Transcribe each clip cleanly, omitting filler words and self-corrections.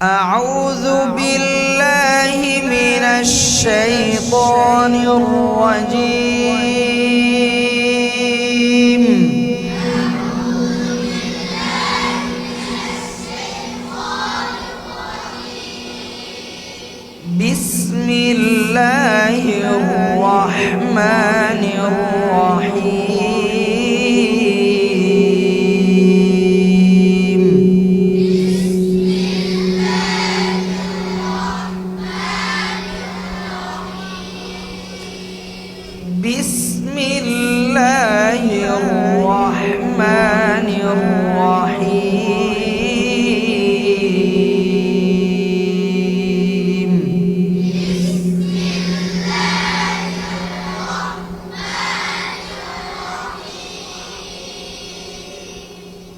أعوذ بالله من الشيطان الرجيم بسم الله الرحمن الرحيم بسم الله الرحمن الرحيم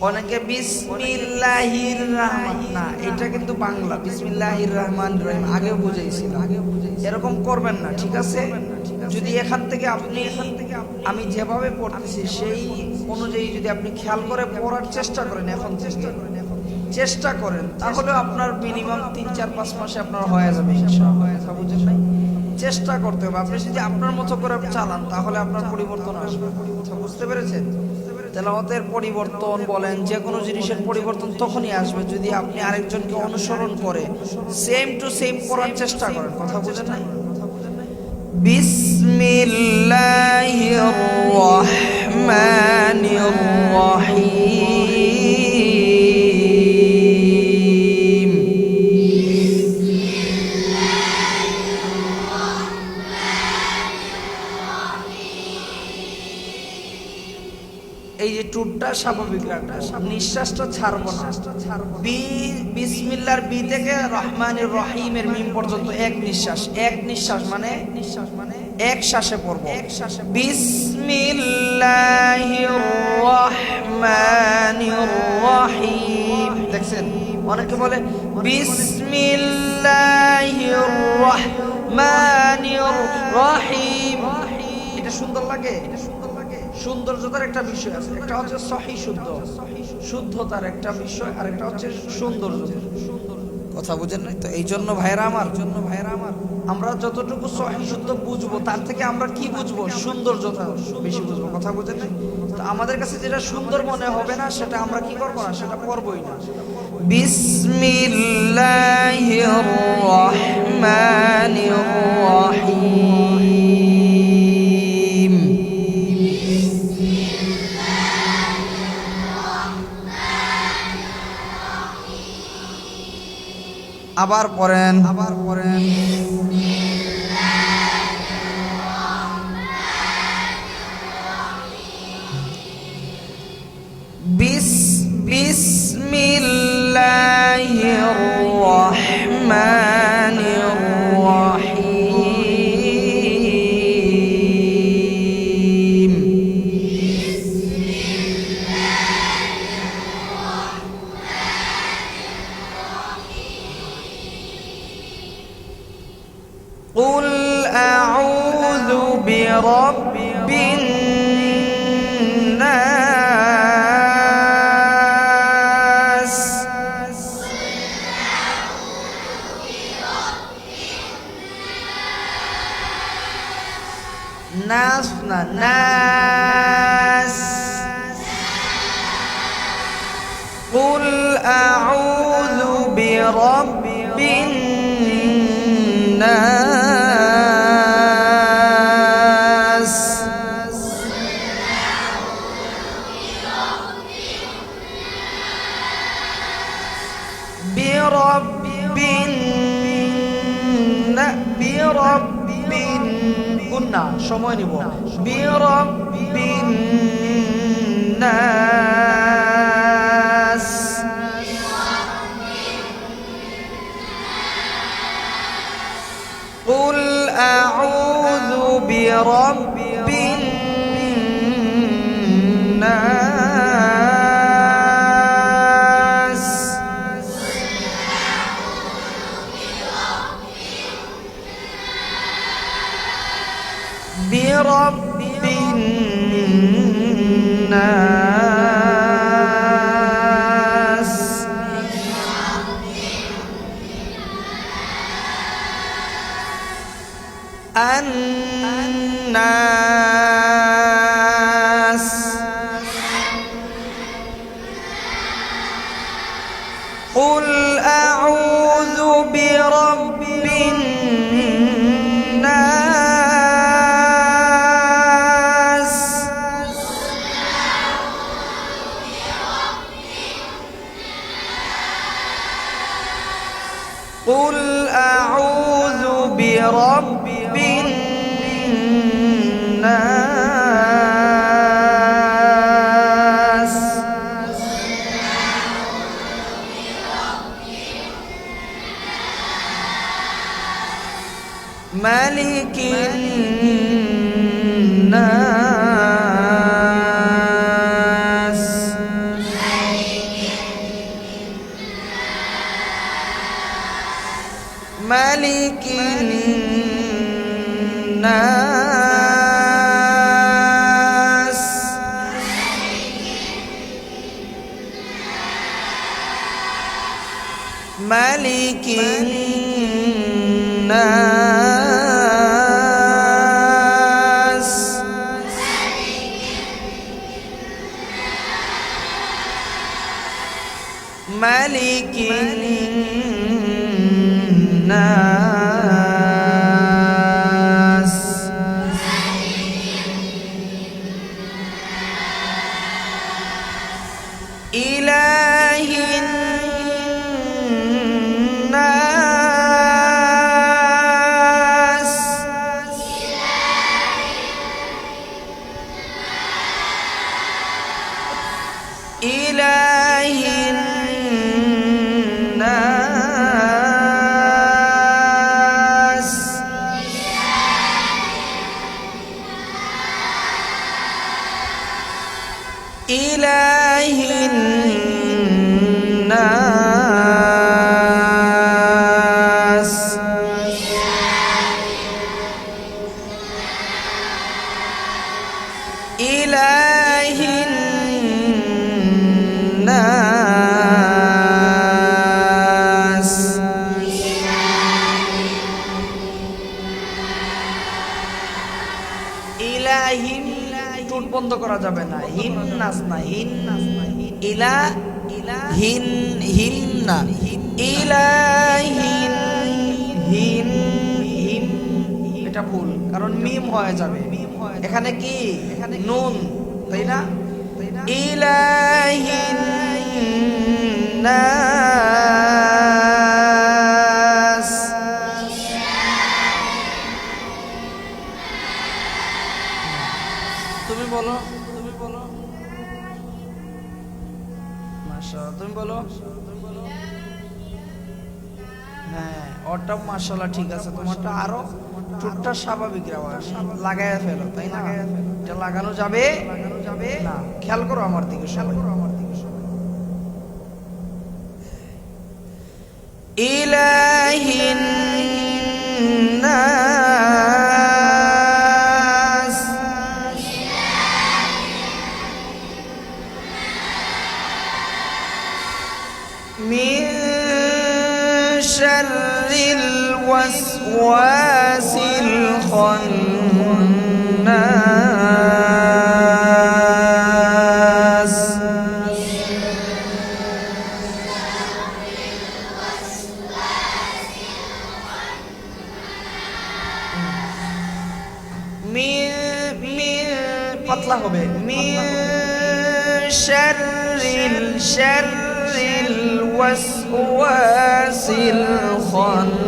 অনেকে বিসমিল্লাহির রহমান না, এটা কিন্তু বাংলা বিসমিল্লাহির রহমানির রহিম আগেও বুঝাইছিলাম, এরকম করবেন না, ঠিক আছে? যদি এখান থেকে আমি যেভাবে পড়তেছি সেই অনুযায়ী যদি আপনি খেয়াল করে পড়ার চেষ্টা করেন, এখন চেষ্টা করেন, তাহলে আপনার মিনিমাম 3-4-5 মাসে আপনার হয়ে যাবে ইনশাআল্লাহ। বুঝেন নাই? চেষ্টা করতে হবে। আপনি যদি আপনার মতো করে চালান তাহলে আপনার পরিবর্তন আসবে। বুঝতে পেরেছেন? তেলাওয়াতের পরিবর্তন বলেন, যে কোনো জিনিসের পরিবর্তন তখনই আসবে যদি আপনি আরেকজনকে অনুসরণ করে সেম টু সেম পড়ার চেষ্টা করেন। কথা বুঝেন নাই? বিসমিল্লাহির রহমানির রহিম এই যে টুটটা স্বাভাবিক রাখবো, নিঃশ্বাসটা ছাড়বো না। বিসমিল্লাহর বি থেকে রহমানির রহিমের মিম পর্যন্ত এক নিঃশ্বাস মানে এক শ্বাসে পড়বো। বিসমিল্লাহির রহমানির রহিম। দেখছেন অনেকে বলে বিসমিল্লাহির রহমানির রহিম, এটা সুন্দর লাগে? সৌন্দর্যতার একটা বিষয় আছে, একটা হচ্ছে সহি শুদ্ধতার একটা বিষয়, আর একটা হচ্ছে সৌন্দর্য। কথা বুঝেন নাই তো? এই জন্য ভাইরা আমার আমরা যতটুকু সহি শুদ্ধ বুঝবো তার থেকে আমরা কি বুঝবো? সৌন্দর্যতা বেশি বুঝবো। কথা বুঝেন নাই তো? আমাদের কাছে যেটা সুন্দর মনে হবে না সেটা আমরা কি করবো না, সেটা পড়বই না। বিসমিল্লাহির রহমানির রহিম আবার পড়েন বিসমিল্লাহির রহমানির রহিম قل أعوذ برب الناس ناس قل أعوذ برب الناس বিরব্বিন গুন্না সময় নিব। বিরব্বিন নাস قل أعوذ برب الناس برب الناس الناس قل أعوذ برب الناس قل أعوذ برب الناس ملك الناس ملك الناس ملك الناس ملك الناس إله الناس إله الناس إله الناس إله الناس ইলাহিন ঠোঁট বন্ধ করা যাবে না, হিন নাস না, হিন নাস না, ইলা হিন হিন না, ইলাহিন হিন হিন, এটা ভুল, কারণ মিম হয়ে যাবে। এখানে কি নুন, তাই না? ইলাহিন নাস তুমি বলো, তুমি বলো, মাশাআল্লাহ, তুমি বলো। হ্যাঁ, ওটা মাশাআল্লাহ ঠিক আছে, তোমারটা আরো ঠোঁটটা স্বাভাবিক আওয়াজ লাগায় ফেলো, তাই না? এটা লাগানো যাবে না, খেয়াল করো আমার দিকে, সবাই আমার দিকে, সবাই। ইলাহিন নাস মিন শাররিল ওয়াসওয়াসিল খান্নাস পাতলা হবে, মিন শাররিল ওয়াসওয়াসিল খান্নাস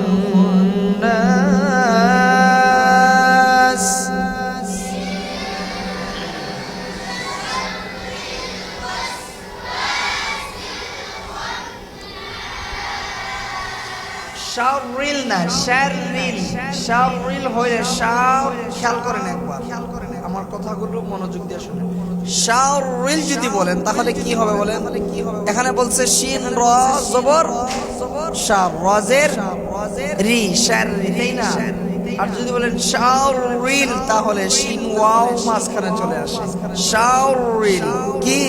শাররিল না, শাররিল, শাররিল হইলে শার, খেয়াল করেন একবার, খেয়াল করেন আমার কথাগুলো মনোযোগ দিয়ে শুনেন। শাররিল যদি বলেন তাহলে কি হবে বলেন? এখানে বলছে শিন র জবর শার, রজের রি, শাররি, তাই না? আর যদি বলেন শাররিল তাহলে শিন ওয়াও মাঝখানে চলে আসে, শাররিল কি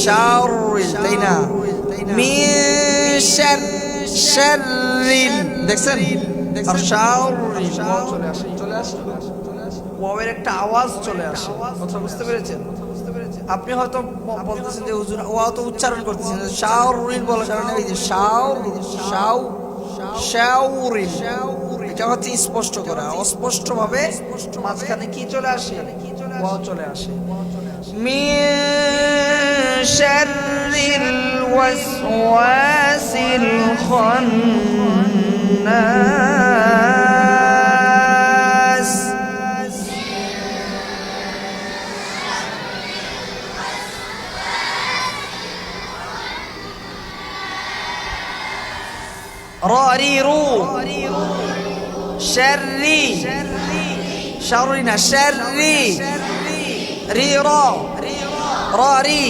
শাররিল, তাই না? মিন শাররিল, দেখছেন আর শাওরি চলে আসে, ওয়াওয়ের একটা আওয়াজ চলে আসে। কথা বুঝতে পেরেছেন? আপনি হয়তো বলতেছেন যে হুজুর ওয়া তো উচ্চারণ করতেছেন, শাওরিন বলার কারণে এই যে শাওরিন এটা হচ্ছে স্পষ্ট করা। অস্পষ্ট ভাবে মাঝখানে কি চলে আসে? ওয়া চলে আসে। মিন শাররিল ওয়াসওয়াসিল খান্নাস। راريرو شري شرنا شري ريرا راري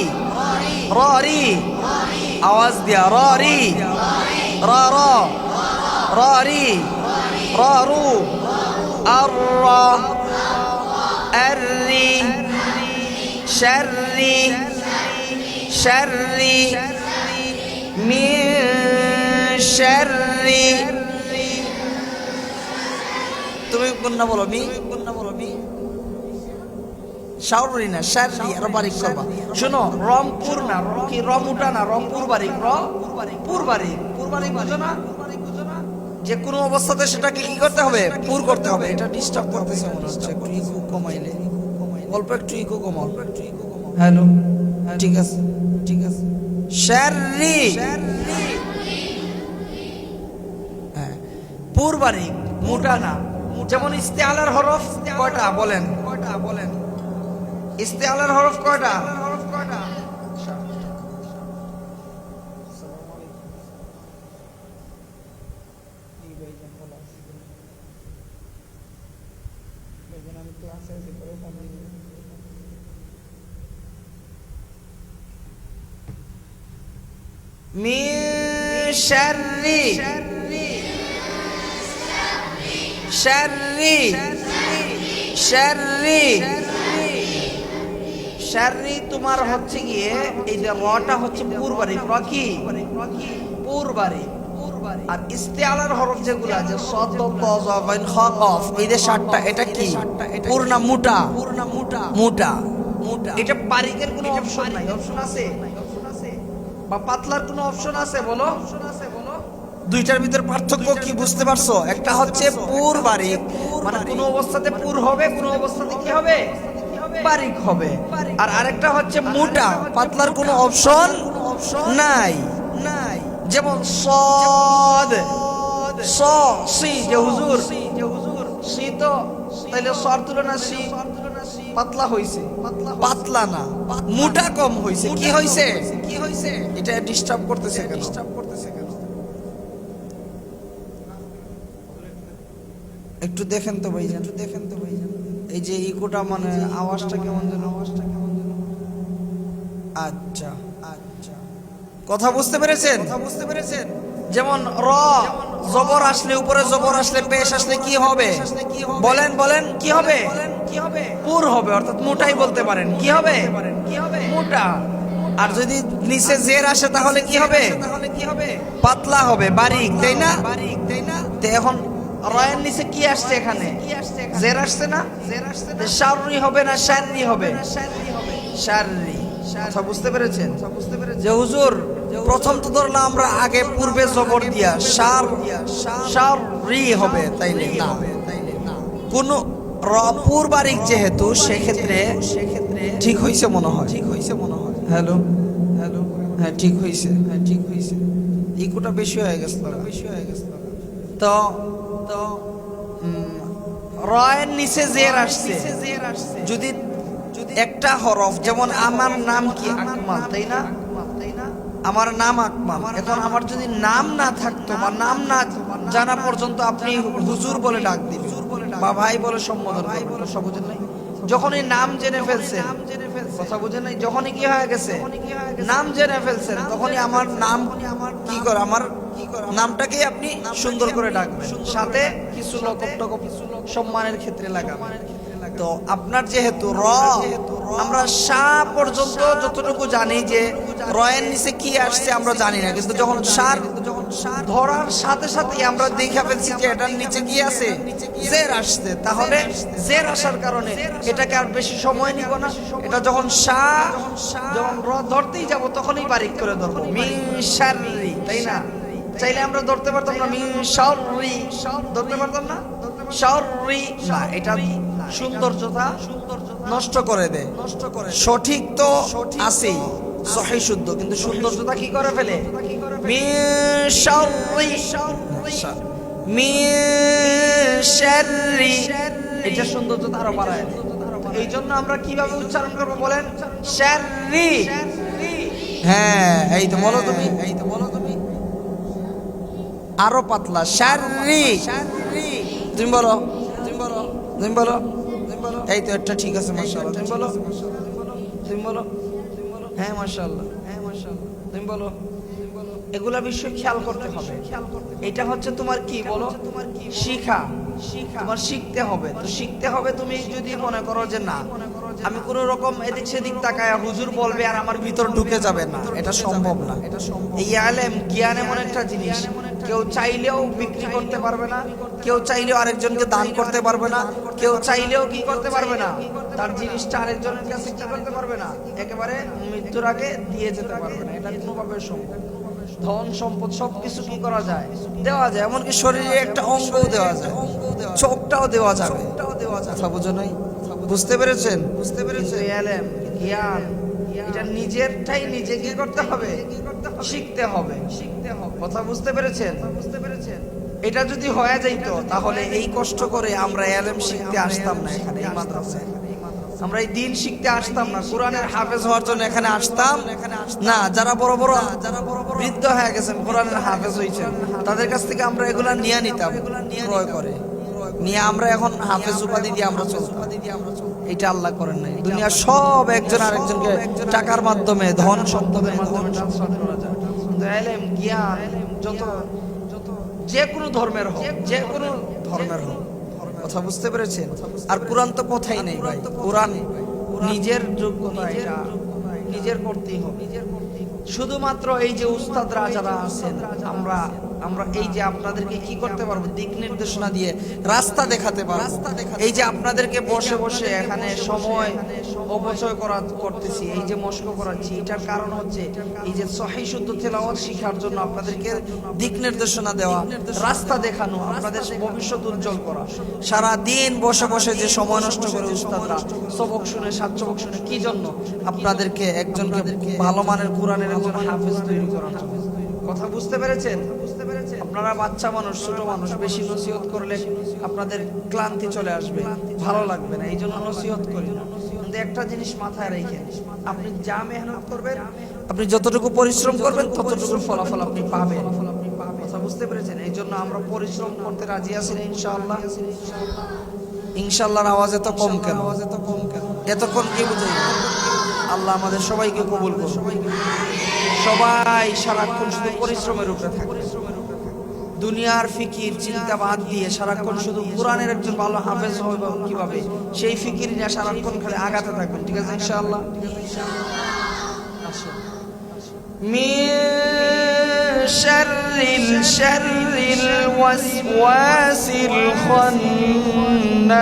راري आवाज दिया راري رارا راري رارو الرا الري شري شري من শাররি। তুমি গুন্না বলো মি, শাওরি না শাররি, আর বারিক করবা। শোনো, রংপুর না, কি রমুটা না, রংপুর বারিক, পুর বারিক বুঝো না? যে কোনো অবস্থাতে সেটাকে কি করতে হবে? পুর করতে হবে। এটা ডিস্টার্ব করতেছে মনে হচ্ছে, একটু ইকো কমাইলে, অল্প একটু ইকো কমাও। হ্যালো, ঠিক আছে ঠিক আছে। শাররি পূর্বারিক, মোটা না। যেমন ইস্তেআলার হরফ কয়টা বলেন? ইস্তেআলার হরফ কয়টা? মিন শাররি শাররি শাররি শাররি তোমার হচ্ছে গিয়ে এই যে রটা হচ্ছে পূর্বারিক, র কি পূর্বারিক। আর ইস্তেআলার হরফ যেগুলো আছে সাদ তা যা গাইন খা কাফ, এই যে সাতটা, এটা কি পূর্ণা মোটা মোটা। এটা বারিকের কোনো অপশন নাই। অপশন আছে বা পাতলার কোনো অপশন আছে? বলো। দুইটার ভিতর পার্থক্য কি বুঝতে পারছো? একটা হচ্ছে পুর বারিক, মানে কোনো অবস্থাতে পুর হবে, কোনো অবস্থাতে কি হবে? বারিক হবে। আর আরেকটা হচ্ছে মোটা, পাতলার কোনো অপশন নাই। যেমন সদ স সি, যে হুজুর সি তো তাইলে সর তুলনা সি পাতলা হইছে, পাতলা না, মোটা কম হইছে। কি হইছে? এটা ডিস্টার্ব করতেছে কেন? একটু দেখেন তো ভাইজান, এই যে ইকোটা, মানে আওয়াজটা কেমন যেন। আচ্ছা, কথা বুঝতে পেরেছেন? যেমন র জবর আসলে, উপরে জবর আসলে, পেশ আসলে কি হবে? বলেন কি হবে? পুর হবে, অর্থাৎ মোটাই বলতে পারেন। কি হবে? মোটা। আর যদি নিচে জের আসে তাহলে কি হবে? পাতলা হবে, বারিক, তাই না? তো এখন রয়ের নিচে কি আসছে? এখানে জের আসছে না? শাররি হবে না শাররি হবে? শাররি। কথা বুঝতে পেরেছেন? যে হুজুর প্রথম তো ধরলাম আমরা আগে পূর্বে জবর দিয়া শাররি হবে, তাইলে না। কোন পূর্বারিক যেহেতু, সেক্ষেত্রে ঠিক হইছে মনে হয়। হ্যালো, হ্যাঁ ঠিক হইছে। ইকোটা বেশি হয়ে গেছে। তো রয়ের নিচে জের আসছে, যদি একটা হরফ, যেমন আমার নাম কি আকমাল, তাই না? আমার নাম আকমাল। এখন আমার যদি নাম না থাকতো বা নাম না জানা পর্যন্ত আপনি হুজুর বলে ডাক দিবেন বা ভাই বলে সম্বোধন করবেন, কথা বুঝেন নাই? যখনই নাম জেনে ফেলছেন, কথা বুঝেন নাই? যখনই কি হয়ে গেছে, নাম জেনে ফেলছেন, তখনই আমার নাম কি করে, আমার নামটাকে আপনি সুন্দর করে ডাকবেন, সাথে কিছু লকব সম্মানের ক্ষেত্রে লাগাবেন। তো আপনার যেহেতু র, আমরা সা পর্যন্ত যতটুকু জানি যে রয়ের নিচে কি আসছে আমরা জানি না, কিন্তু যখন ধরার সাথে সাথে আমরা দেখে ফেলছি যে এটার নিচে কি আছে, জের আসছে। তাহলে জের আসার কারণে এটাকে আর বেশি সময় নিব না। এটা যখন যখন ধরতেই যাব তখনই বারিক করে ধরবো, মিন শাররি, তাই না? চাইলে আমরা ধরতে পারতাম না, মিন শাররি ধরতে পারতাম না, শাররি না, এটা সৌন্দর্যতা নষ্ট করে দেয়। সঠিক তো আছেই, সহিহ শুদ্ধ, কিন্তু সৌন্দর্যতা কি করে ফেলে, মিন শাররি, মিন শাররি, এটা সৌন্দর্যতা আরো বাড়ায় দেয়। এই জন্য আমরা কিভাবে উচ্চারণ করবো বলেন, শাররি। হ্যাঁ, এই তো বলো তুমি, এই তো বলো তুমি, আরো পাতলা, শাররি, তুমি বলো, তুমি বলো, তুমি বলো, তুমি বলো, এই তো একটা ঠিক আছে, মাশাআল্লাহ, তুমি বলো, তুমি বলো, হ্যাঁ মাশাআল্লাহ, হ্যাঁ মাশাআল্লাহ, তুমি বলো। এগুলা বিষয় খেয়াল করতে হবে। এটা হচ্ছে তোমার কি বলো, শিখা, তোমার শিখতে হবে। তো শিখতে হবে, তুমি যদি মনে করো যে না আমি কোন রকম এদিক সেদিক তাকায় হুজুর বলবে আর আমার ভিতর ঢুকে যাবে না, এটা সম্ভব না। এই আলেম জ্ঞান এমন একটা জিনিস, কেউ চাইলেও বিক্রি করতে পারবে না, কেউ চাইলেও আরেকজনকে দান করতে পারবে না, কেউ চাইলেও কি করতে পারবে না, তার জিনিসটা আরেকজনের কাছে কি করতে পারবে না, একেবারে মৃত্যুর আগে দিয়ে যেতে পারবে না। এটা কোনোভাবে সম্ভব। ধন সম্পদ সবকিছু কি করা যায়, দেওয়া যায়, এমনকি শরীরে একটা অঙ্গও দেওয়া যায়, চোখটাও দেওয়া যাবে। কথা বুঝো নাই? বুঝতে পেরেছেন? বুঝতে পেরেছেন? ইলম, জ্ঞান, এটা নিজেরটাই নিজে কি করতে হবে, শিখতে হবে, শিখতে হবে। কথা বুঝতে পেরেছেন? বুঝতে পেরেছেন? এটা যদি হয়ে যাইতো তাহলে এই কষ্ট করে আমরা ইলম শিখতে আসতাম না এখানে, এই মাদ্রাসায় আমরা এই দিন শিখতে আসতাম না, কোরআনের হাফেজ হওয়ার জন্য এখানে আসতাম না। যারা বড় বড় বৃদ্ধ হয়ে গেছেন, কোরআনের হাফেজ হয়েছেন, তাদের কাছ থেকে আমরা এগুলা নিয়ে নিতাম, ক্রয় করে নিয়ে আমরা এখন হাফেজ উপাধি দিয়ে আমরা চলতাম। এটা আল্লাহ করেন নাই। দুনিয়া সব একজন আরেকজনকে টাকার মাধ্যমে, ধন সম্পদের মাধ্যমে ট্রান্সফার করা যায়। কিন্তু ইলম, জ্ঞান যত যে কোনো ধর্মের হোক, যে কোনো ধর্মের হোক, কথা বুঝতে পেরেছেন? আর কোরআন তো কথাই নেই ভাই, কোরআন নিজের যোগ্যতা, এটা নিজের করতেই হবে। শুধুমাত্র এই যে উস্তাদরা যারা আছেন, আমরা আমরা এই যে আপনাদেরকে কি করতে পারবো, দিক নির্দেশনা দিয়ে রাস্তা দেখাতে পারবো। এই যে আপনাদেরকে বসে বসে এখানে সময় অপচয় করতেছি, এই যে মস্ক করাচ্ছি, এটার কারণ হচ্ছে এই যে সহিহ শুদ্ধ তেলাওয়াত শেখার জন্য আপনাদেরকে দিক নির্দেশনা দেওয়া, রাস্তা দেখানো, আপনাদের ভবিষ্যৎ উজ্জ্বল করা। সারা দিন বসে বসে যে সময় নষ্ট করে উস্তাদরা সবক শুনে, সাতসবক শুনে, কি জন্য? আপনাদেরকে একজনকে ভালো মানের কোরআনের একজন হাফেজ তৈরি করার জন্য। কথা বুঝতে পেরেছেন? আপনারা বাচ্চা মানুষ, ছোট মানুষ, বেশি নসিহত করলে আপনাদের ক্লান্তি চলে আসবে, ভালো লাগবে না, এই জন্য নসিহত করি না। কিন্তু একটা জিনিস মাথায় রেখেন, আপনি যা মেহনত করবেন, আপনি যতটুকু পরিশ্রম করবেন ততটুকু ফলাফল আপনি পাবেন। কথা বুঝতে পেরেছেন? এই জন্য আমরা পরিশ্রম করতে রাজি আছি না ইনশাআল্লাহ। ইনশাআল্লাহর আওয়াজ এত কম কেন? এতক্ষণ কি বুঝাই? আল্লাহ আমাদের সবাইকে কবুল করুন। সবাই সারাক্ষণ শুধু পরিশ্রমের উপরে থাকে, দুনিয়ার ফিকির চিন্তা বাদ দিয়ে সারাক্ষণ শুধু কোরআনের একজন ভালো হাফেজ হবে কিভাবে, সেই ফিকির নিয়ে সারাক্ষণ খালি আগাতে থাকবেন। ঠিক আছে ইনশাআল্লাহ? মিন শাররিল ওয়াসওয়াসিল খান্নাস,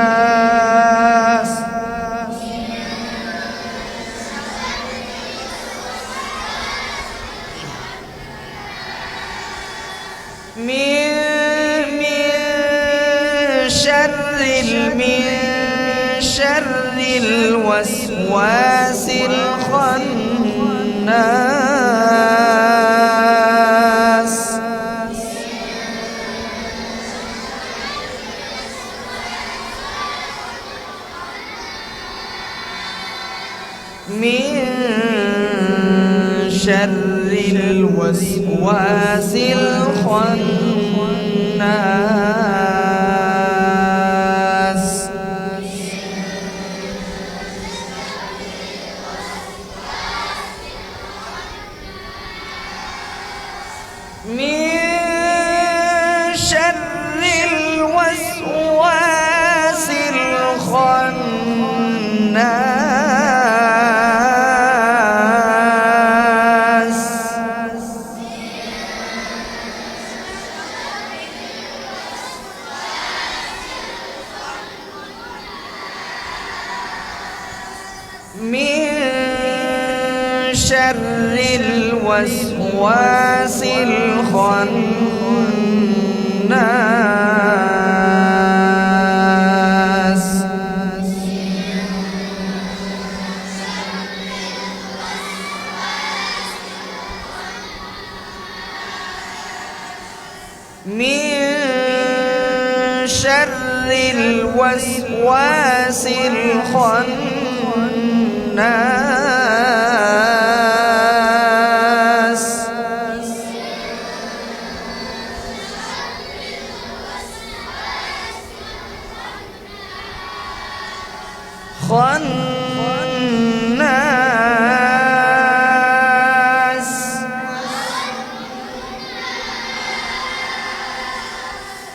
من شر الوسواس الخناس. من شر الوسواس الخناس. من شر الوسواس الخناس. من شر الوسواس الخناس من شر الوسواس الخناس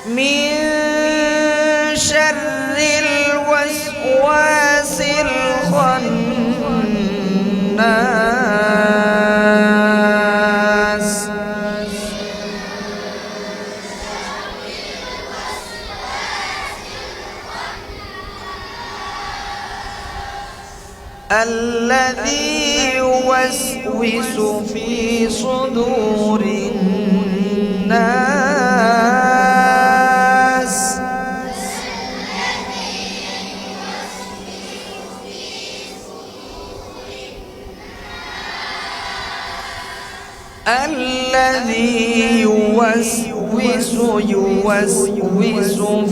من شر الوسواس الخناس الذي يوسوس في صدور الناس الذي يوسوس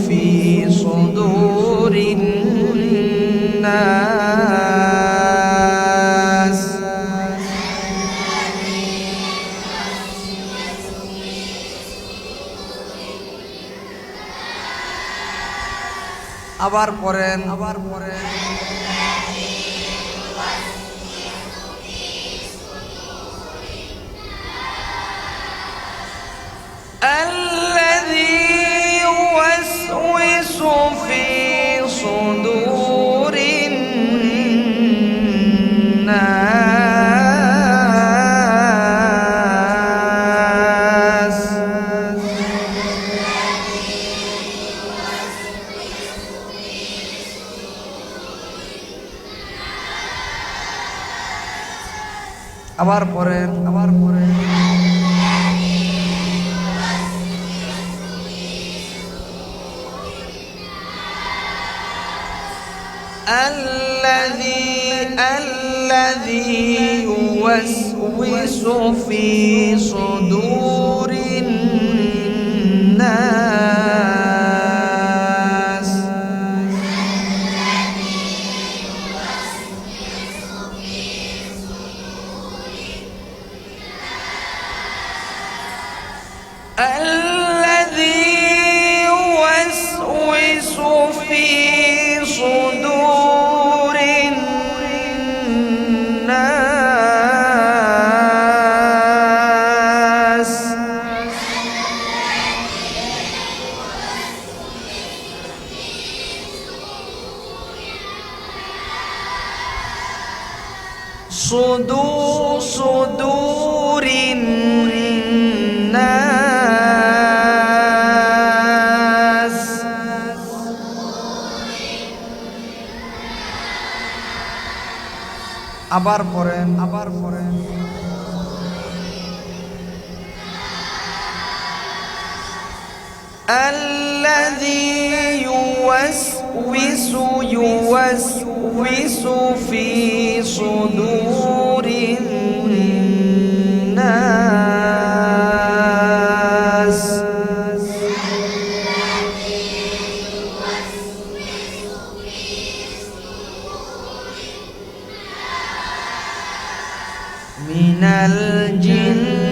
في صدور الناس আবার পড়েন الذي يوسوس في صدور الناس আবার পড়েন الذي يوسوس في صدور الناس الذي يوسوس في صدور الناس صدور الناس আবার পড়েন الذي يوسوس في صدور الناس من الجنة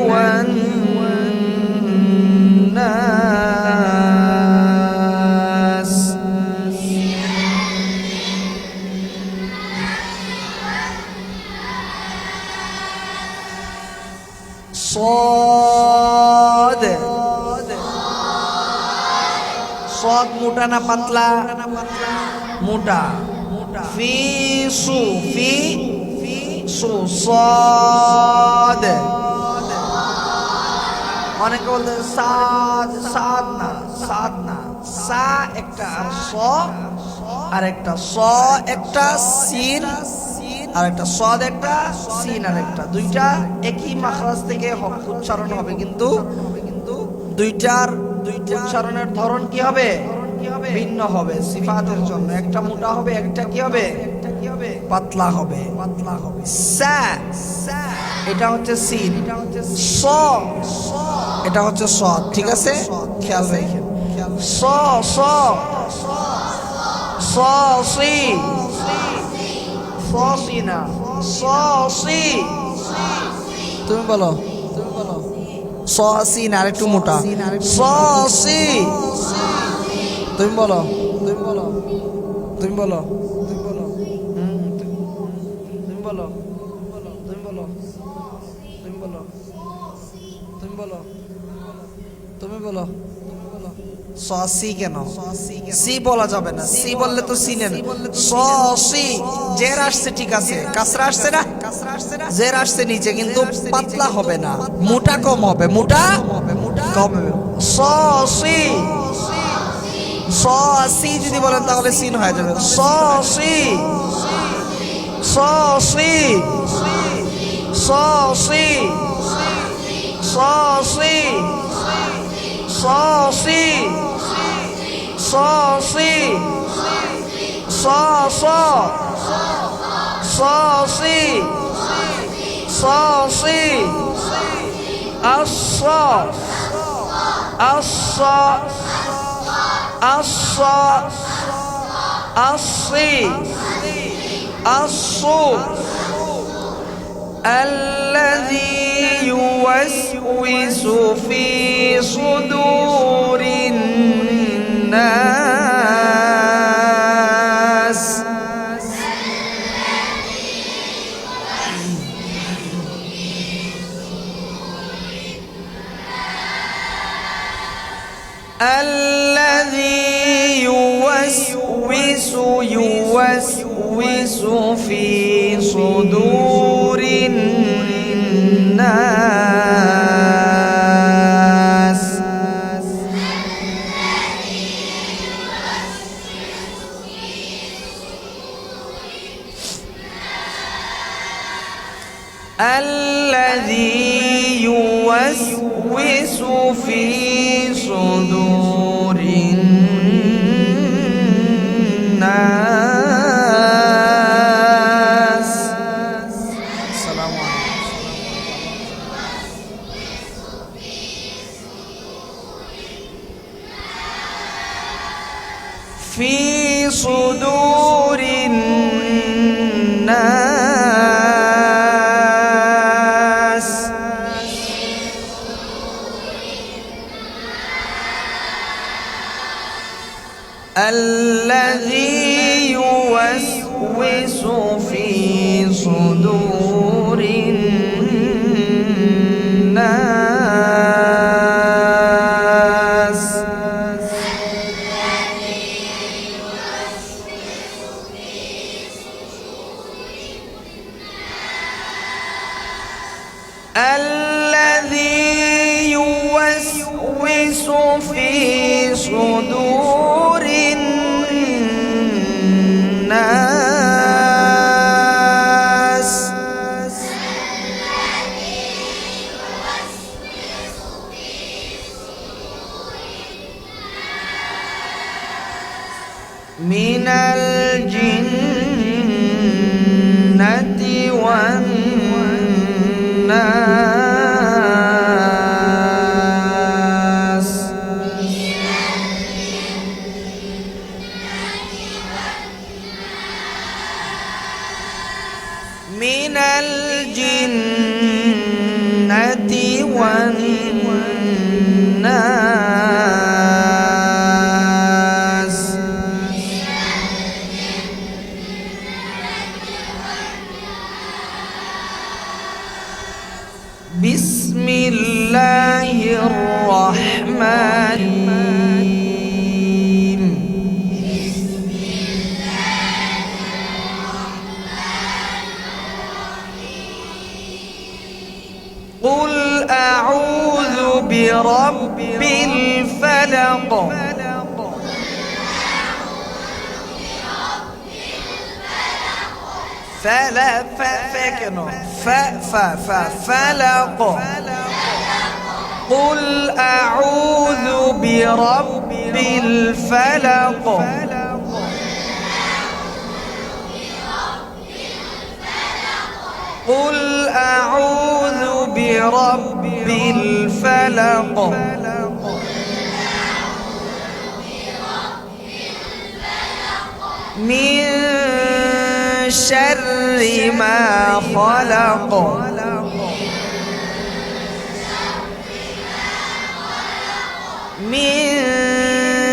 والناس صاد মোটা না পাতলা মোটা في صاد অনেকে বলতে সাদ না সা একটা আর আর একটা স একটা সিন আর একটা সদ একটা সিন আর একটা, দুইটা একই মাখরাজ থেকে উচ্চারণ হবে, কিন্তু দুইটার উচ্চারণের ধরন কি হবে? ভিন্ন হবে। সিফাতের জন্য একটা মোটা হবে, একটা কি হবে? পাতলা হবে। সা এটা হচ্ছে সিন, স এটা হচ্ছে সদ। ঠিক আছে, খেয়াল রাখেন। স স স সি স সি না, স সি। তুমি বলো স সি না, আরেকটু মোটা। স সি। তুমি বলো তুমি বলো তুমি বলো তুমি বলো তুমি বলো তুমি বলো তুমি বলো তুমি বলো তুমি বলো সি কেন? সি বলা যাবে না, সি বললে তো সিনে না। সি জের আসছে, ঠিক আছে, কাসরা আসছে না, জের আসছে নিচে, কিন্তু পাতলা হবে না, মোটা কম হবে, মোটা কম হবে। সি সি যদি বলেন তাহলে সিন হয়ে যাবে। সি সি সি সি সি সি সি সি আস আস আস আসি আসু الذي يوسوس في صدور الناس الذي يوسوس في صدور الناس الذي يوسوس في صدور الناس. السلام عليكم. في صدور الناس الذي يوسوس في صدور الناس الذي يوسوس في صدور الناس من الجنة والناس من الجنة والناس بسم الله الرحمن الرحيم قل أعوذ برب الفلق فلا فكنو فلق قل أعوذ برب الفلق قل أعوذ برب الفلق من شر ما خلق من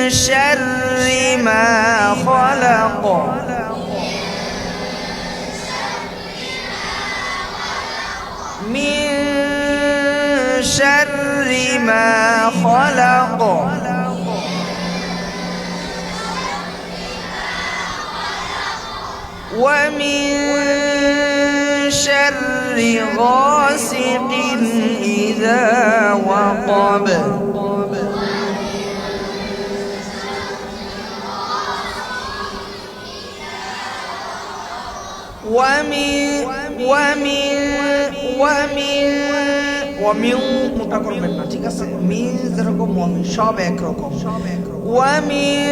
شر ما خلق من شر ما خلق ومن شر غاسق إذا وقب মোটা করবেন না, ঠিক আছে? মিন যেরকম মুমিন সব একরকম। ومن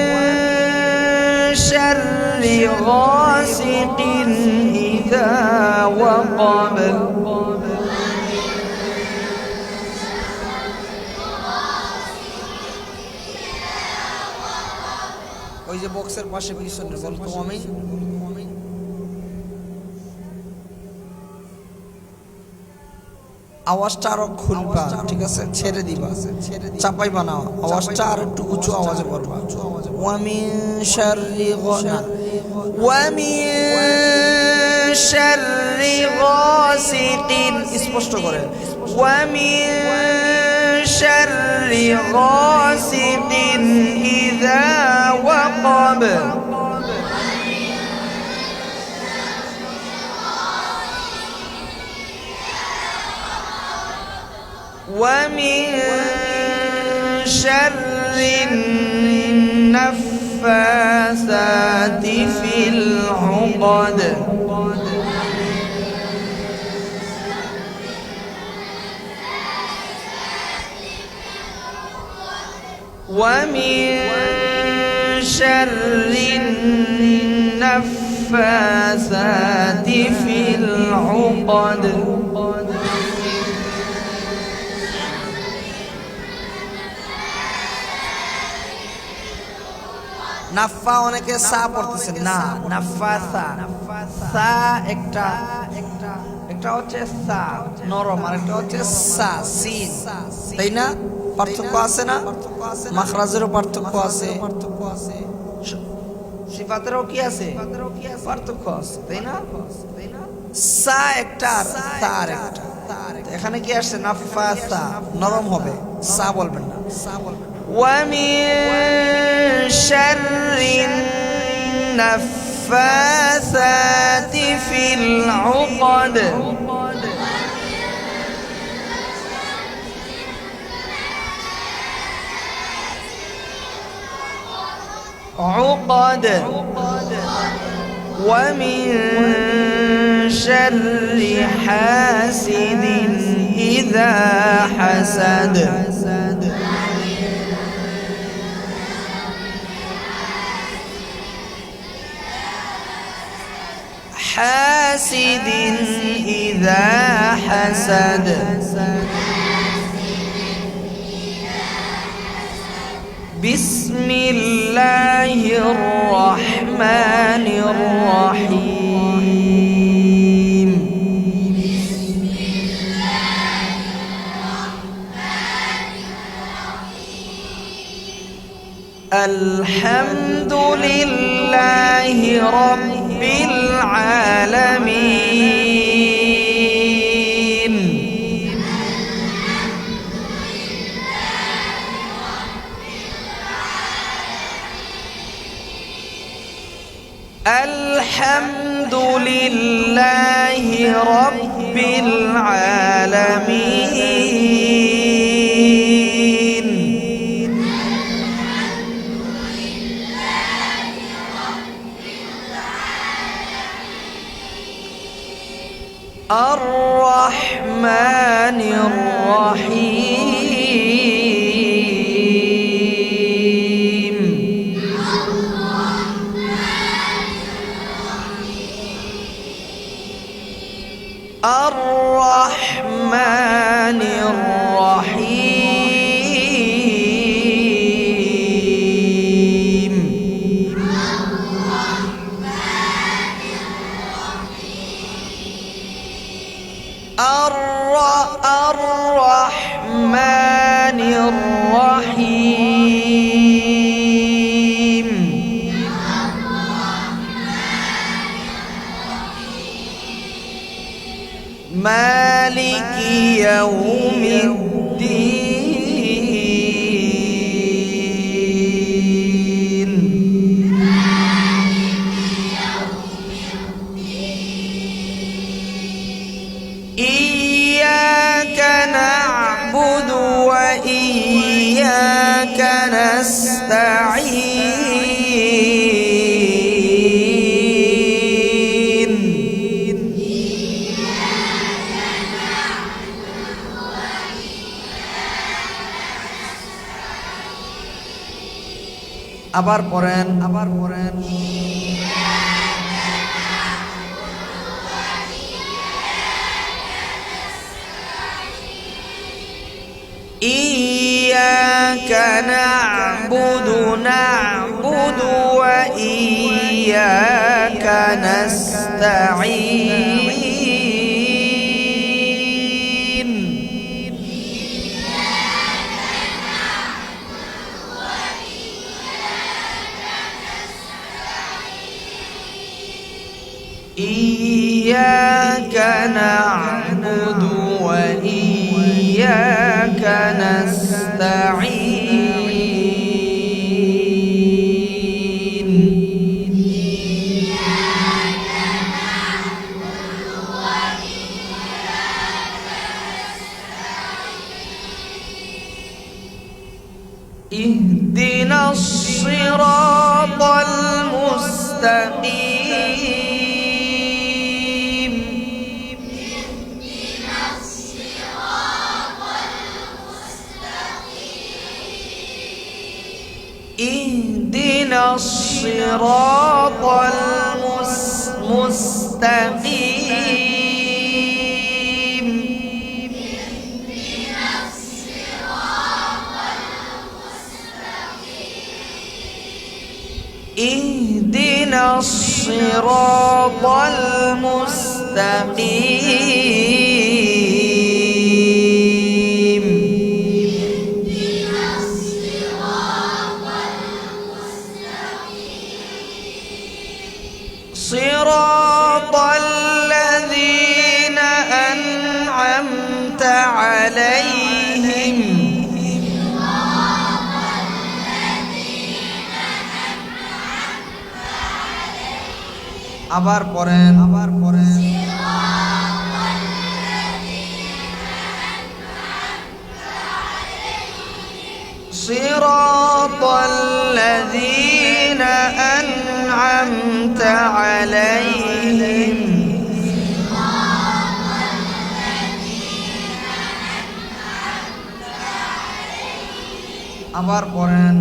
شر غاسق إذا وقب ওই যে বক্সের পাশে পিছনে বলতো আমিন। আওয়াজটা আরো খুলবা, ঠিক আছে? ছেড়ে দিবা, চাপাইবা না, আওয়াজটা আর একটু উঁচু আওয়াজে পড়বা। ওয়ামিন শাররি গাসিকিন, স্পষ্ট করে। ওয়ামিন শাররি গাসিকিন ইযা ওয়াকাব ومن شر النفاثات في العقد ومن شر النفاثات في العقد নাফা অনেকে সা পড়তেছে না, নাফাসা সা একটা হচ্ছে সা নরম, আর একটা হচ্ছে সা সিন, তাই না? পার্থক্য আছে না? মাখরাজেরও পার্থক্য আছে, সিফাতেরও কি আছে? পার্থক্য আছে, তাই না? সা একটা আর সা আর একটা। এখানে কি আসছে? নাফাসা নরম হবে, সা বলবেন না, সা বলবেন। ومن شر النفاثات في العقد عقد ومن شر حاسد إذا حسد حاسد إذا حسد بسم الله الرحمن الرحيم الحمد لله رب العالمين الحمد لله رب العالمين الرحيم مالك يوم الدين إياك نعبد وإياك نستعين আবার পড়েন إياك نعبد وإياك نستعين إياك نعبد وإياك نستعين اهدنا الصراط المستقيم اهدنا الصراط المستقيم اهدنا الصراط المستقيم صراط الذين أنعمت عليهم আবার পড়েন صراط الذين أنعمت عليهم আবার পড়েন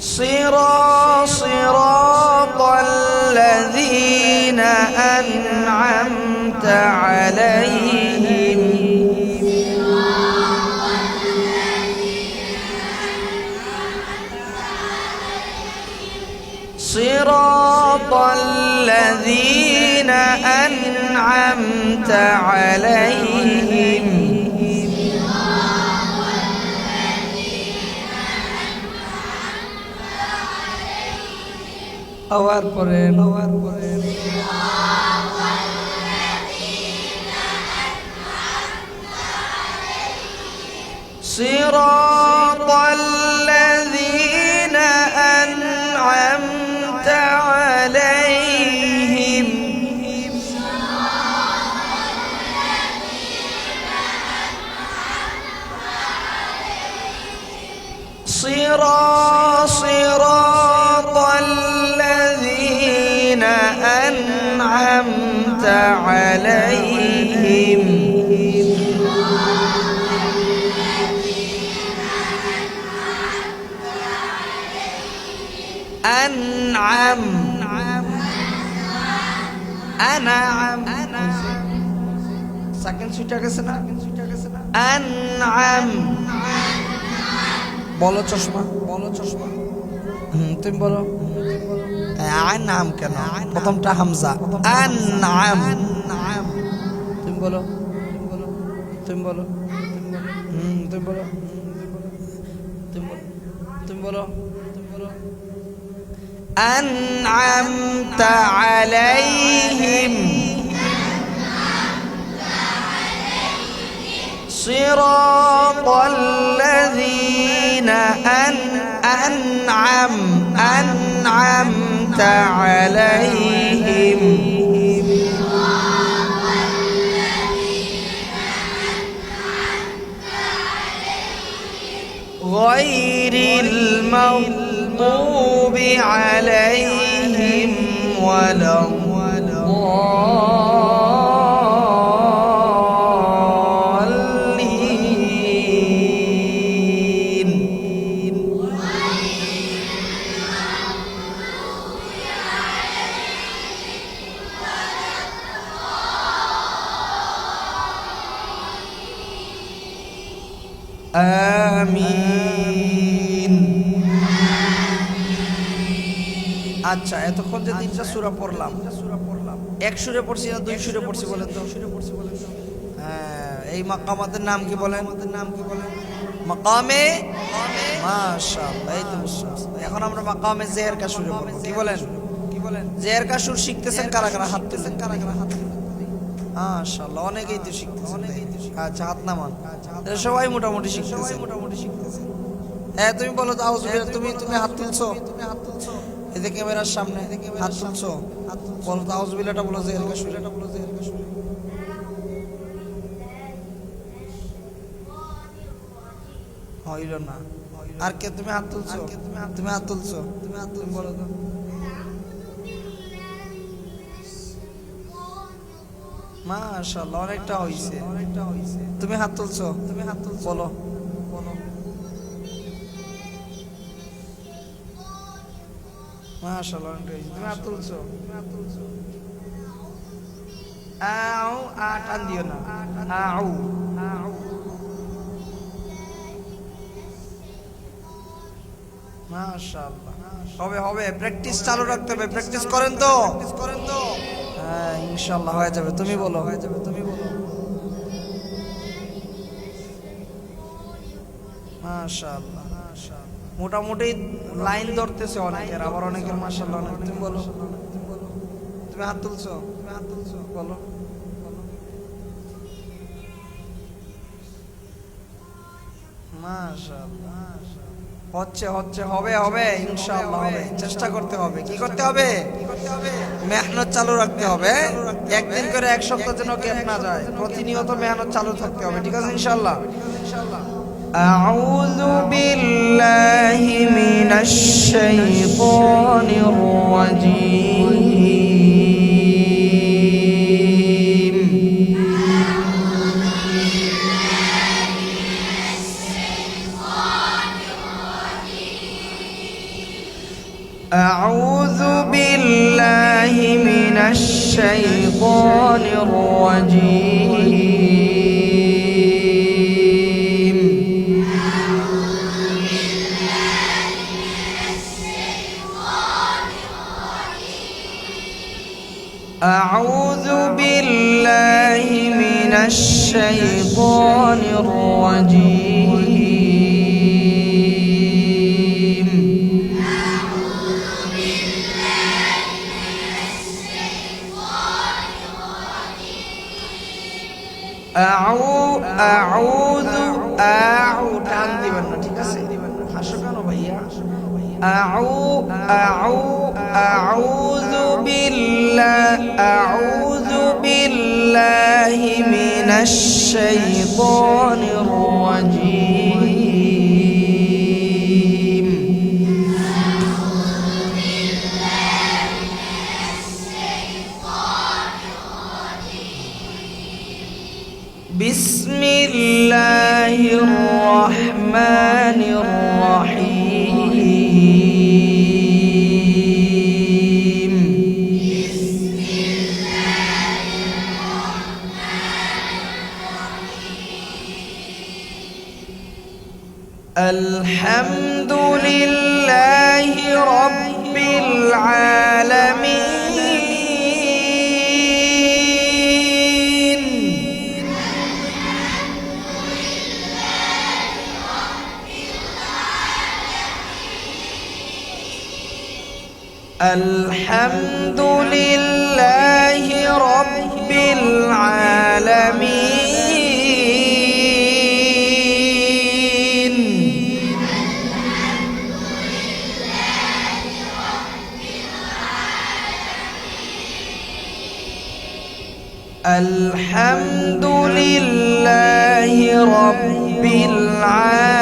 صراط الذين أنعمت عليهم صراط الذين أنعمت عليهم আবার পড়েন صراط الذين أنعمت عليهم صراط الذين أنعمت عليهم أنعم أنعم ساكن সুইটা গেছে না أنعم বলো চশমা তুমি বলো আনআম কেন? প্রথমটা হামজা। আনআম। তুমি বলো, তুমি বলো, তুমি বলো, তুমি বলো, আনআমতা আলাইহিম সিরাতাল্লাযীনা আনআমতা আলাইহিম গায়রিল মাগদুবি আলাইহিম ওয়ালাদ-দাল্লিন। আমিন। আচ্ছা, এতক্ষণ যে তিনটা সূরা পড়লাম, এক সুরে পড়ছি না দুই সুরে পড়ছি বলেন তো? হ্যাঁ, এই মাকামাতের নাম কি বলেন? মাকামে মাশাআল্লাহ। এই তো বুঝছেন। এখন আমরা মাকামে জের কা সুরে পড়ব। কি বলেন? জের কা সুর শিখতেছেন কারা কারা? হাত তুলেন। মাশাআল্লাহ, অনেকেই তো শিখতেছেন। আচ্ছা, হাত নামান। সবাই মোটামুটি শিখতেছে। হ্যাঁ, তুমি বলো তো আউযুবিল্লাহ। তুমি হাত তুলছো? এই যে ক্যামেরার সামনে হাত তুলছো, বলো তো আউযুবিল্লাহটা বলো। জের কা সুরে হইল না। আর কে? তুমি হাত তুলছো? তুমি বলো তো। মাশাআল্লাহ, অনেকটা হইছে। তুমি হাত তুলছো? বলো। মাশাআল্লাহ, অনেকটা হইছে। তুমি হাত তুলছো? আউ টান দিও না। আউ। মাশাআল্লাহ, হবে। প্র্যাকটিস চালু রাখতে হবে। প্র্যাকটিস করেন তো? হ্যাঁ, ইনশাআল্লাহ হয়ে যাবে। তুমি বলো। মাশাআল্লাহ, মোটামুটি লাইন ধরতেছে অনেকের, আবার অনেকের মাশাআল্লাহ অনেক। তুমি বলো। তুমি হাত তুলছো? বলো। মাশাআল্লাহ, হবে ইনশাআল্লাহ হবে। চেষ্টা করতে হবে। কি করতে হবে? মেহনত চালু রাখতে হবে। একদিন করে এক সপ্তাহ যেন গ্যাপ না যায়। প্রতিনিয়ত মেহনত চালু থাকতে হবে। ঠিক আছে ইনশাআল্লাহ। আউযু বিল্লাহি মিনাশ শাইতানির রাজীম। أعوذ بالله من الشيطان الرجيم. أعوذ بالله من الشيطان الرجيم. أعوذ টান দিবেন না, ঠিক আছে? হাসো কেন ভাইয়া? أعوذ بالله من الشيطان الرجيم. بسم الله الرحمن الرحيم. الحمد لله رب العالمين. الحمد لله رب العالمين الحمد لله رب العالمين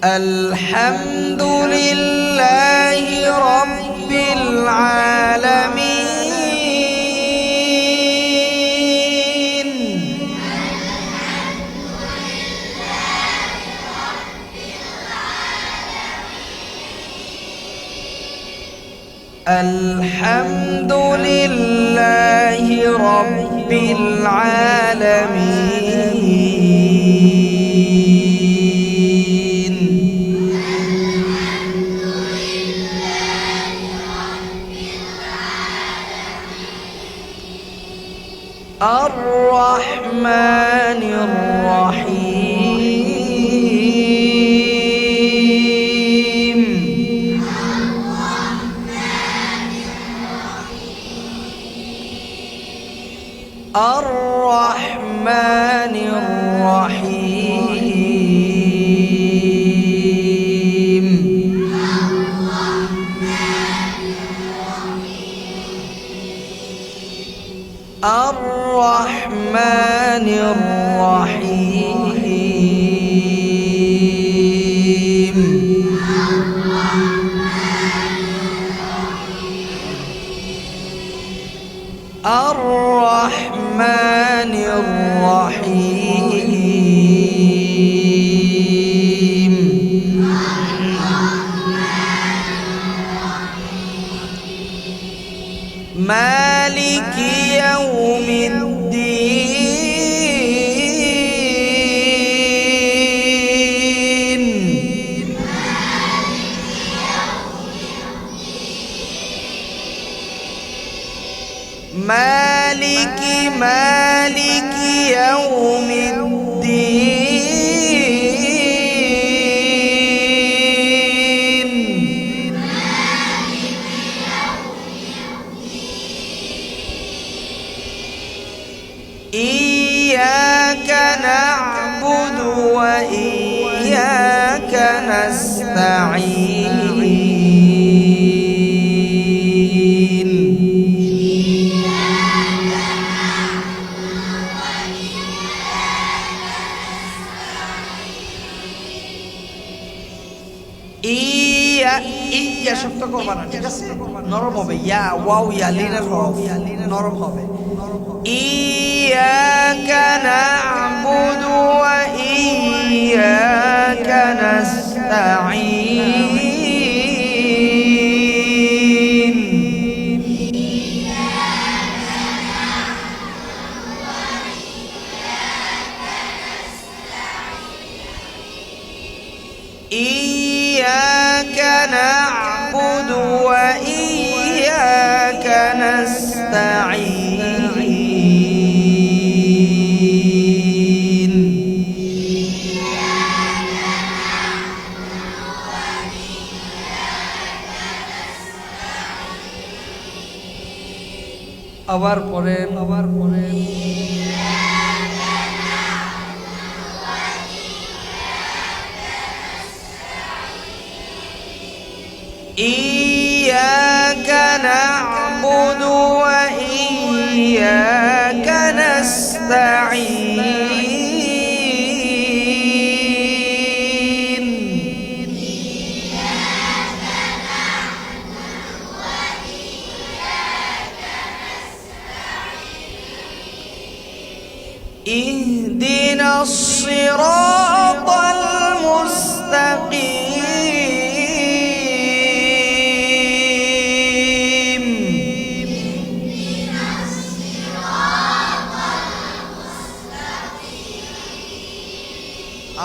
الحمد لله رب العالمين الحمد لله رب العالمين الرحمن الرحيم الرحمن الرحيم الرحمن الرحيم الرحمن الرحيم مالك يوم الدين مالك يوم الدين إياك نعبد وإياك نستعين ইয়া শক্ত করবা না, ঠিক আছে? নরম হবে। ইয়া ওয়াও ইয়া লিনের হরফ নরম হবে। ইয়াকা না'বুদু ওয়া ইয়াকা নাস্তাঈন إياك نعبد وإياك نستعين আবার পড়েন إياك نعبد وإياك نستعين اهدنا الصراط المستقيم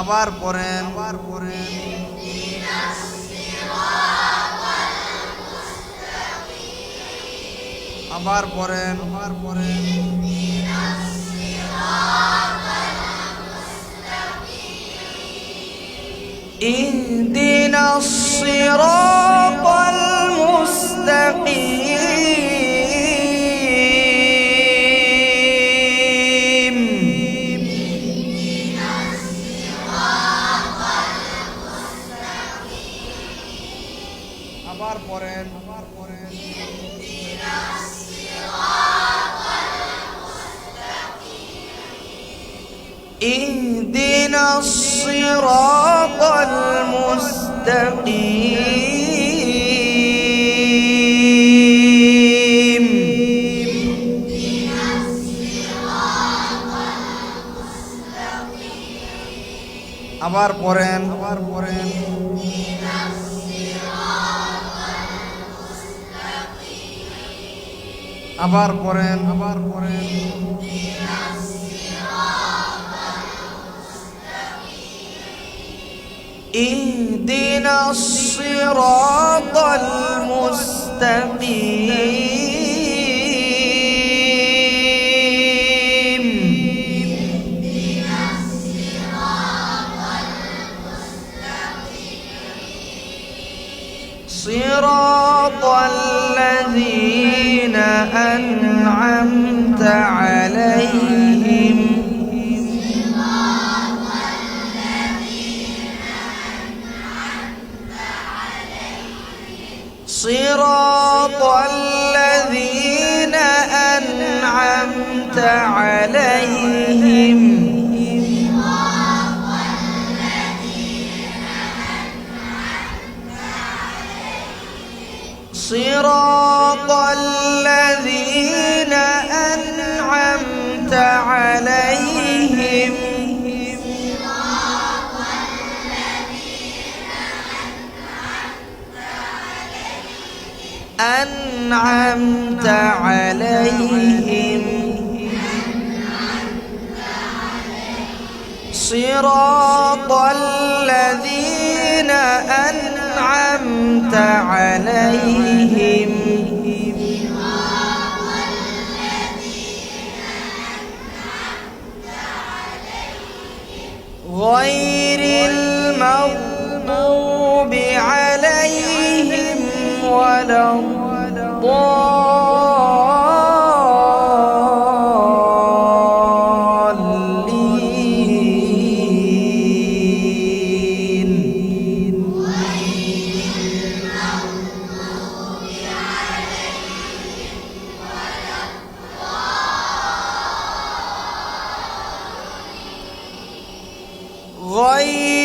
আবার পড়েন আবার পড়েন ইহদিনাস সিরাতাল মুস্তাকিম আবার পড়েন اهدنا الصراط المستقيم আবার পড়েন আবার পড়েন اهدنا الصراط المستقيم صراط الذين أنعمت عليهم صراط الذين أنعمت عليهم صراط الذين أنعمت عليهم أنعمت عليهم صراط الذين أنعمت عليهم غير المغضوب عليهم ولا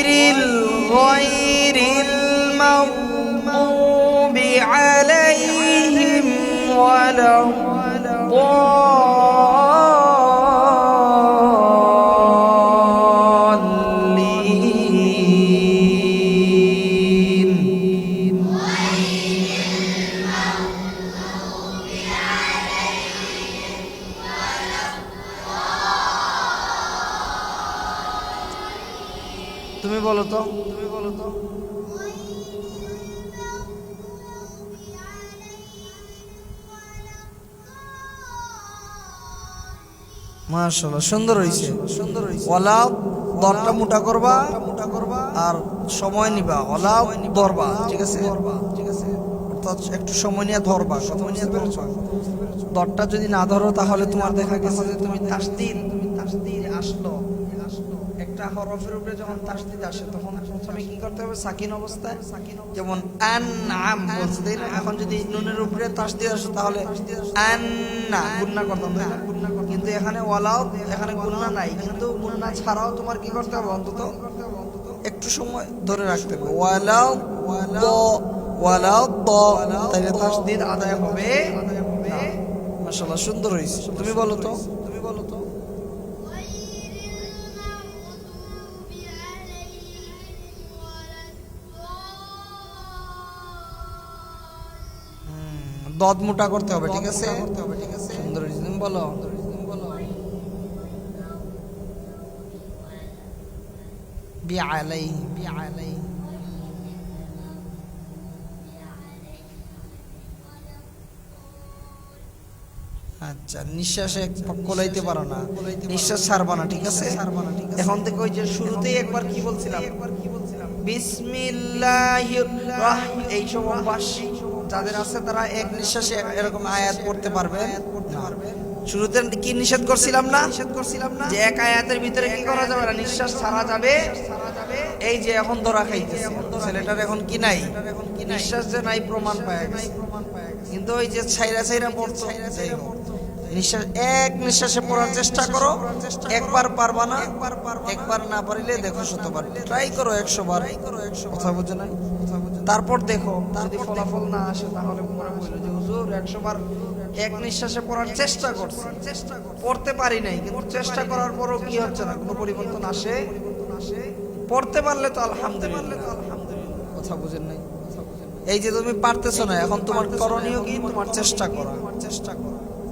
الضالين غير المغضوب عليهم ولا الضالين তুমি বলো তো মাশাআল্লাহ সুন্দর হইছে ওয়ালা দরটা মোটা করবা আর সময় নিবা ওয়ালা ধরবা ঠিক আছে অর্থাৎ একটু সময় নিয়ে ধরবা সময় নিয়ে ধরবা দরটা যদি না ধরো তাহলে তোমার দেখা গেছে যে তুমি তাসদিদ আসলো একটা হরফের উপরে যখন তাসদিদ আসে তখন প্রথমে কি করতে হবে সাকিন অবস্থায় যেমন আনআম বলতে তাই না এখন যদি নুনের উপরে তাসদিদ আসে তাহলে আন্না গুণনা করতাম তাই না কিন্তু এখানে ওয়ালাও এখানে গুণনা নাই কিন্তু গুণনা ছাড়াও তোমার কি করতে হবে অন্তত একটু সময় ধরে রাখতে হবে ওয়ালাও তাহলে তাসদিদ আদায় হবে মাশাআল্লাহ সুন্দর হইছে তুমি বলো তো দদ মোটা করতে হবে ঠিক আছে সুন্দর তুমি বলো বিআলাইহি আচ্ছা, নিঃশ্বাসে কোলাইতে পারো না, নিঃশ্বাস ছাড়বা না, ঠিক আছে? এখন থেকে ওই যে শুরুতেই একবার কি বলছিলাম, বিসমিল্লাহির রাহমানির, এই সব অভ্যাস যাদের আছে তারা এক নিঃশ্বাসে এরকম আয়াত পড়তে পারবে। শুরুতে কি নিষেধ করছিলাম না যে এক আয়াতের ভিতরে কি করা যাবে না, নিঃশ্বাস ছাড়া যাবে। এই যে এখন ধরা খাইতেছে ছেলেটার, এখন কি নাই, নিঃশ্বাস যে নাই প্রমাণ পায় গেছে। কিন্তু ওই যে ছাইরা পড়ছো, নিঃশ্বাস এক নিঃশ্বাসে পড়ার চেষ্টা করো। একবার পারবা না, একবার না পারিলে দেখো 100 বার ট্রাই করো, 100 বার। কথা বুঝে না? তারপর দেখো যদি ফলাফল না আসে তাহলে পরে বললো যে হুজুর 100 বার এক নিঃশ্বাসে পড়ার চেষ্টা করছি, পড়তে পারি নাই, কিন্তু চেষ্টা করার পরও কি হচ্ছে না, কোনো পরিবর্তন আসে? পড়তে পারলে তো আলহামদুলিল্লাহ। কথা বুঝেন নাই? এই যে তুমি পারতেছো না, এখন তোমার করণীয় কি? তোমার চেষ্টা করা,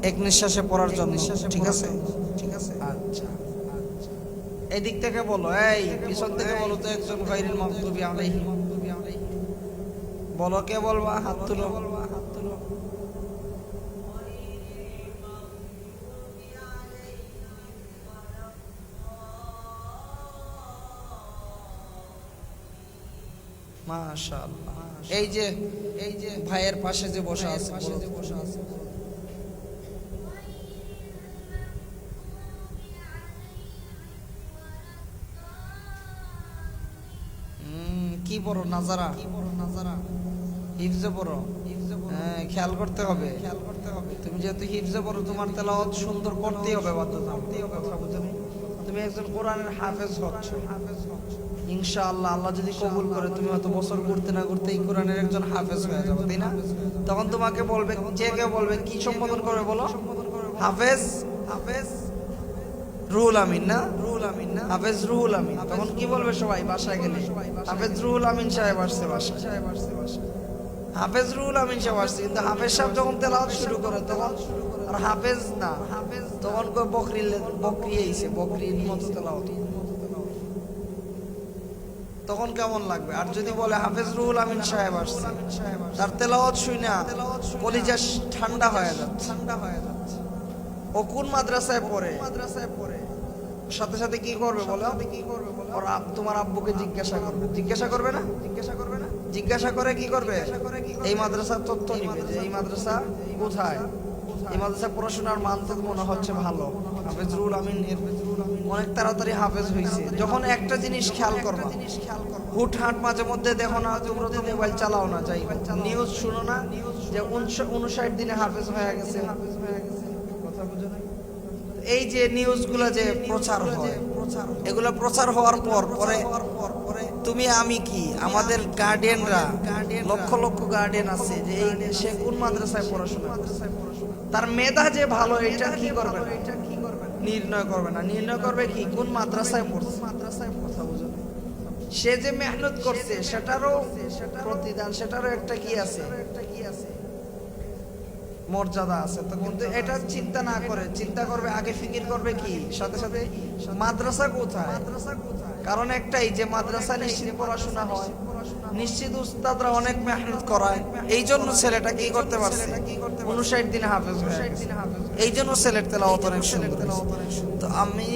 এক নিঃশ্বাসে পড়ার জন্য, ঠিক আছে? আচ্ছা, এই দিক থেকে বলো, এই পিছন থেকে বলো তো একজন গায়রুল মাগদুবি আলাইহিম, বলো, কে বলবা? হাত তুলো। মাশাআল্লাহ। এই যে ভাইয়ের পাশে যে বসা আছে, কি বড় নাজারা, হিফজে পড়ো। হ্যাঁ, খেয়াল করতে হবে। তুমি যেহেতু হিফজে পড়ো, তোমার তেলাওয়াত সুন্দর করতেই হবে বাধ্যতামূলক। কথা বুঝো? তুমি একজন কোরআনের হাফেজ হচ্ছ ইনশাআল্লাহ। আল্লাহ যদি কবুল করে, তুমি হয়তো বছর ঘুরতে না ঘুরতে এই কোরআনের একজন হাফেজ হয়ে যাবে, তাই না? তখন তোমাকে বলবে, যে কেউ বলবে, কি সম্বোধন করবে বলো? হাফেজ রুহুল আমিন না? হাফেজ রুহুল আমিন। তখন কি বলবে সবাই বাসায় গেলে? হাফেজ রুহুল আমিন সাহেব আসছে বাসায়, হাফেজ রুহুল আমিন সাহেব আসছে। কিন্তু হাফেজ সাহেব যখন তেলাওয়াত শুরু করে তখন আর হাফেজ না, তখন কয় বকরি আইছে, বকরির মতো তেলাওয়াত। তখন কেমন লাগবে? আর যদি বলে হাফেজ রুহুল আমিন সাহেব আসছে, তার তেলাওয়াত শুইনা কলিজা ঠান্ডা হয়ে যাচ্ছে। ও কোন মাদ্রাসায় পড়ে? সাথে সাথে কি করবে বলো? ওর তোমার আব্বুকে জিজ্ঞাসা করবে না? জিজ্ঞাসা করে কি করবে? এই মাদ্রাসার তথ্য নিবে, যে এই মাদ্রাসা কোথায়, এই মাদ্রাসা পড়াশোনার মান তো মনে হচ্ছে ভালো। হাফেজ রুহুল আমিন অনেক তাড়াতাড়ি হাফেজ হয়েছে। যখন একটা জিনিস খেয়াল করবা, হুটহাট মাঝে মধ্যে দেখো না, তোমরা তো মোবাইল চালাও না, যাই নিউজ শুনো না যে 59 দিনে হাফেজ হয়ে গেছে। কথা বুঝো না? এই যে নিউজগুলো যে প্রচার হয়, এগুলো প্রচার হওয়ার পরে তুমি আমি কি, আমাদের গার্ডিয়ানরা, লক্ষ লক্ষ গার্ডিয়ান আছে যে এই সে কোন মাদ্রাসায় পড়াশোনা, তার মেধা যে ভালো, এটা কি করবে না, নির্ণয় করবে না। নির্ণয় করবে কি, কোন মাদ্রাসায় পড়ছে। কথা বুঝো? সে যে মেহনত করছে সেটারও প্রতিদান, সেটারও একটা কি আছে, মর্যাদা আছে। তো কিন্তু এটা চিন্তা না করে, চিন্তা করবে আগে, ফিকির করবে কি সাথে সাথে মাদ্রাসা কোথায়। কারণ একটাই, যে মাদ্রাসা নিশ্চিত পড়াশোনা হয়, নিশ্চিত উস্তাদরা অনেক মেহনত করায়, এই জন্য ছেলেটা কি করতে পারছে, 59 দিনে হাফেজ হয়ে গেছে। এই জন্য ছেলের তেলাওয়াত অনেক সুন্দর। তো আমি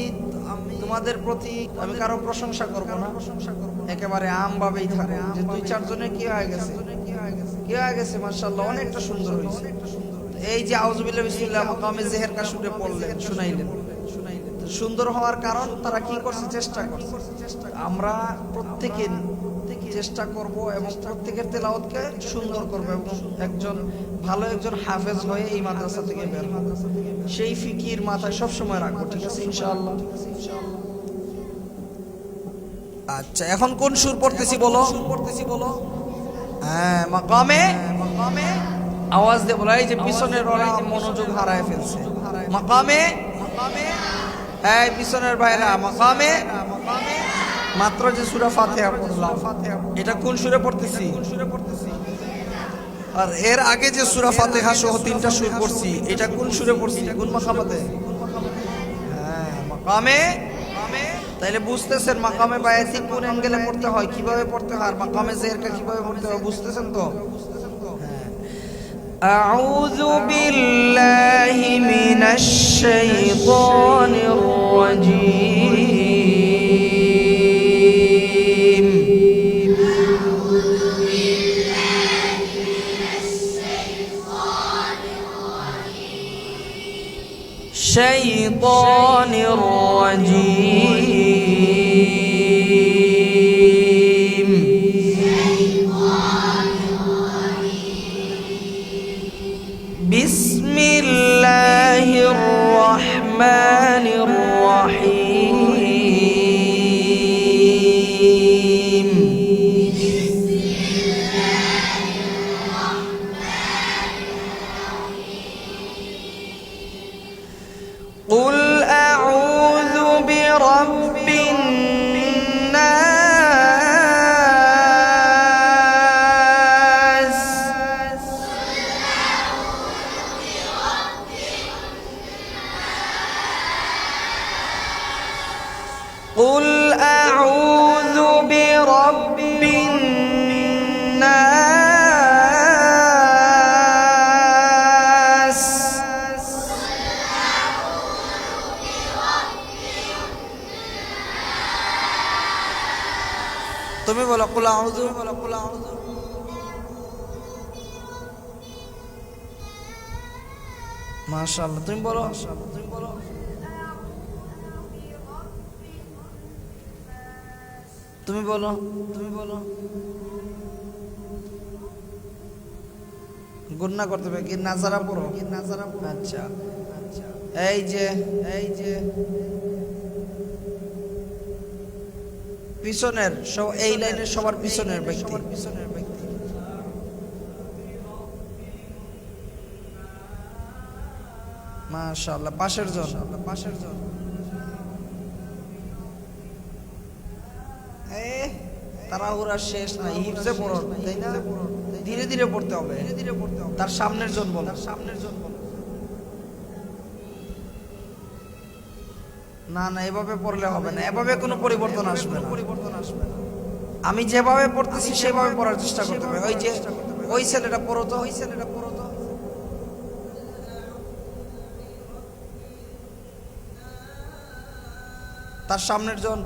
তোমাদের প্রতি আমি কারো প্রশংসা করব না, একেবারে আম ভাবেই থাকো যে 2-4 জনের কি হয়ে গেছে মাশাআল্লাহ, অনেকটা সুন্দর হয়েছে। এই যে আউযুবিল্লাহি বিসমিল্লাহ মাকামে জেহের কা শুনে পড়লেন, শুনাইলেন, সুন্দর হওয়ার কারণ তারা কি করছে, চেষ্টা করছে। আমরা প্রত্যেকে চেষ্টা করব এবং প্রত্যেকের তেলাওয়াতকে সুন্দর করব এবং ভালো একজন হাফেজ হয়ে এই মাদ্রাসা থেকে বের হব, সেই ফিকির মাথায় সব সময় রাখবো, ঠিক আছে ইনশাআল্লাহ। আচ্ছা, এখন কোন সুর পড়তেছি বলো? হ্যাঁ, মাকামে আওয়াজ দিয়ে বলা। এই যে পিছনের ওরা মনোযোগ হারায় ফেলছে। মাকামে, এই পিছনের ভাইরা, মাকামে মাত্র যে সূরা ফাতিহা পড়লাম, এটা কোন সুরে পড়তেছি? আর এর আগে যে সূরা ফাতিহা সহ 3টা সুর পড়ছি, এটা কোন সুরে পড়ছি, কোন মাকামাতে? হ্যাঁ, মাকামে। তাইলে বুঝতেছেন মাকামে বায়াতি কোন অ্যাঙ্গেলে পড়তে হয়, কিভাবে পড়তে হয়, আর মাকামে জেরকা কিভাবে পড়তে হয়, বুঝতেছেন তো? أعوذ بالله من الشيطان الرجيم شيطان الرجيم بسم الله الرحمن الرحيم قل أعوذ برب الناس قل أعوذ برب الناس তুমি বলো কুল আউযু মাশাআল্লাহ তুমি বলো তুমি বলো গুন্না করতে হবে কি নাজারা পড়ো আচ্ছা এই যে পিছনের সব এই লাইনের সবার পিছনের ব্যক্তি মাশাআল্লাহ পাশের জন তাড়াহুড়া শেষ না হিফজে পড়ো তাই না ধীরে ধীরে পড়তে হবে তার সামনের জন বলো না এভাবে পড়লে হবে না এভাবে কোনো পরিবর্তন আসবে না আমি যেভাবে পড়তেছি সেভাবে পড়ার চেষ্টা করতে হবে ওই যে ওই ছেলেটা পড়ো তো তার সামনের জন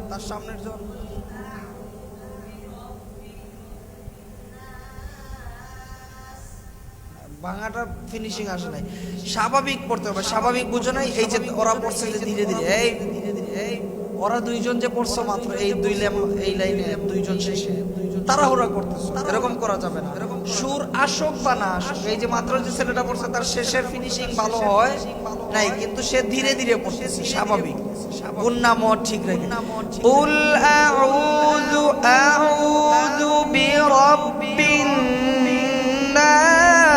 বাংলাটা ফিনিশিং আসে নাই স্বাভাবিক পড়তে হবে স্বাভাবিক বুঝো নাই এই যে ওরা পড়ছে যে ধীরে ধীরে এই ওরা দুইজন যে পড়ছো মাত্র এই এই লাইনে দুইজন শেষে তাড়াহুড়া করতেছো এরকম করা যাবে না সুর আসুক বা না আসুক এই যে মাত্র যে ছেলেটা পড়ছে তার শেষের ফিনিশিং ভালো হয় নাই কিন্তু সে ধীরে ধীরে পড়তেছে স্বাভাবিক গুন্না মত ঠিক রেখে কুল আউযু বিরাব্বিন নাস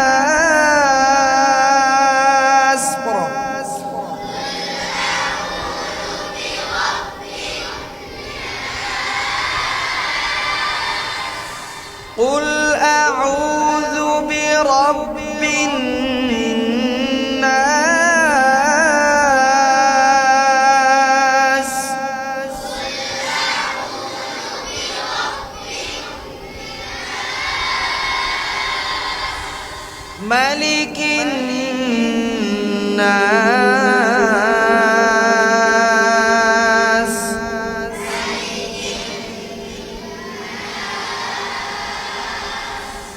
পড়ো قل أعوذ برب الناس ملك الناس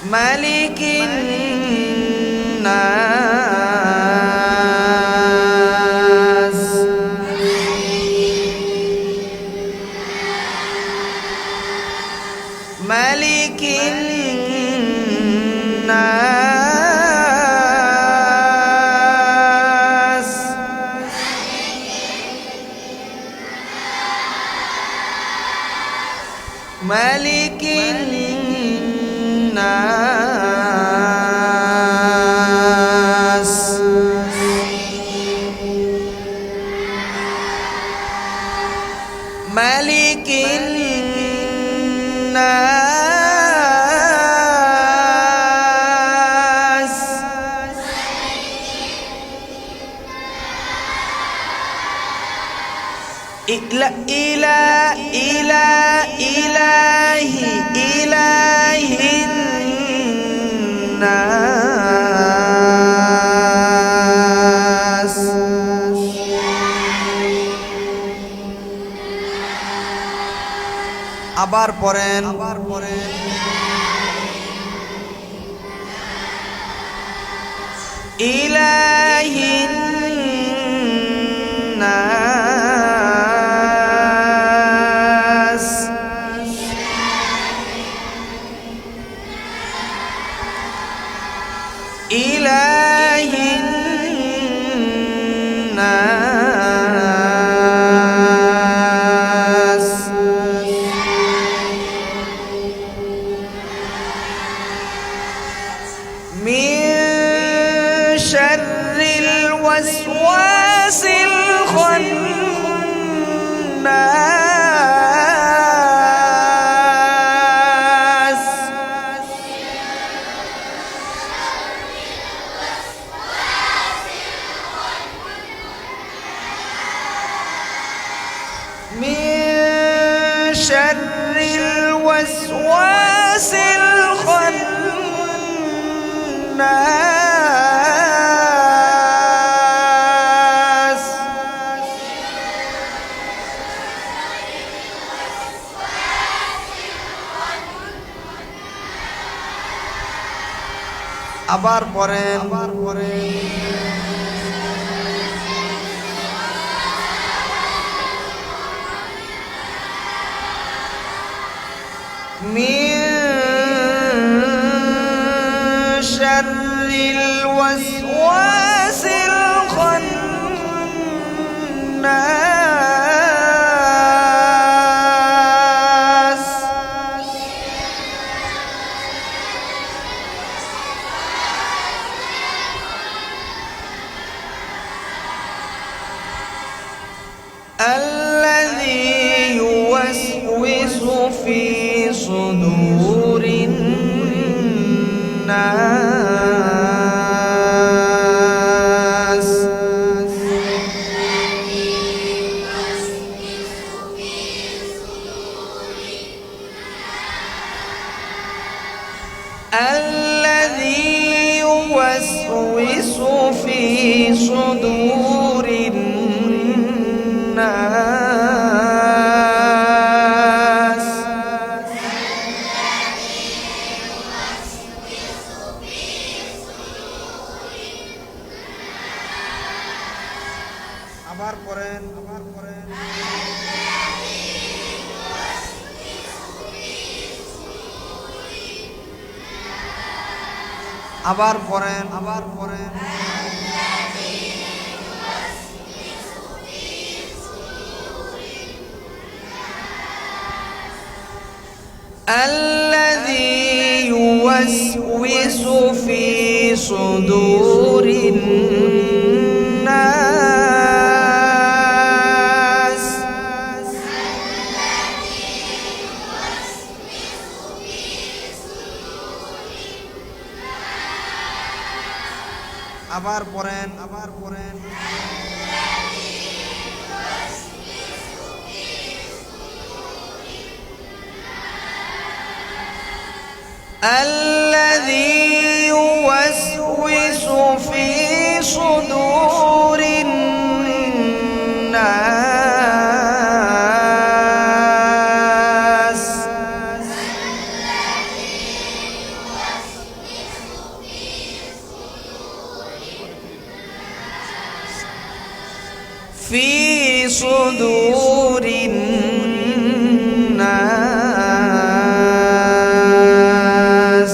ملك الناس ملك الناس ملك الناس ملك الناس إله الناس আবার পড়েন ইলাহিন নাস ইলাহিন নাস মিন শাররিল ওয়াসওয়াসিল খান্নাস من شر الوسواس الخناس আবার পড়েন من شر الوسواس الخناس الذي يوسوس في صدور الناس الذي يوسوس في صدور الناس আবার পড়েন আবার পড়েন الذي يوسوس في صدور الناس আবার পড়েন الذي يوسوس في صدور الناس في صدور الناس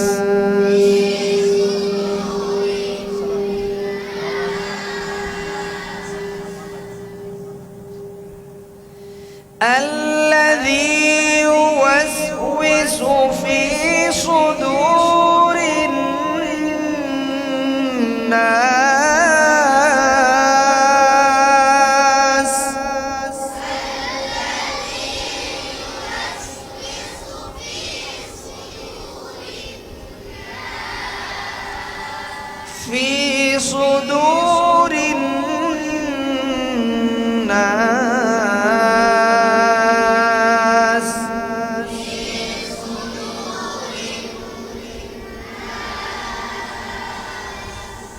الذي يوسوس في صدور الناس في صدور الناس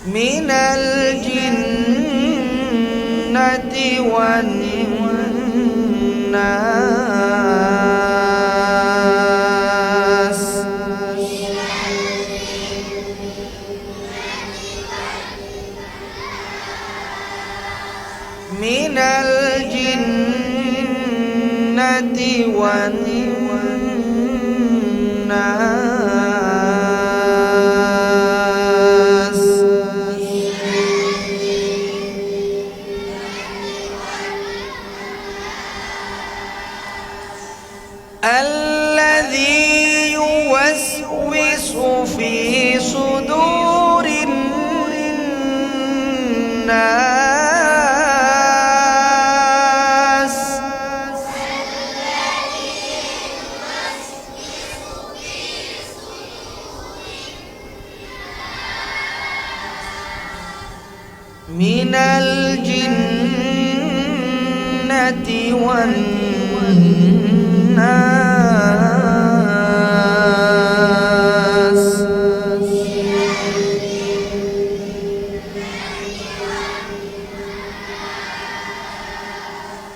من الجنة والناس والناس الذي يوسوس في صدور الناس من الجنة والناس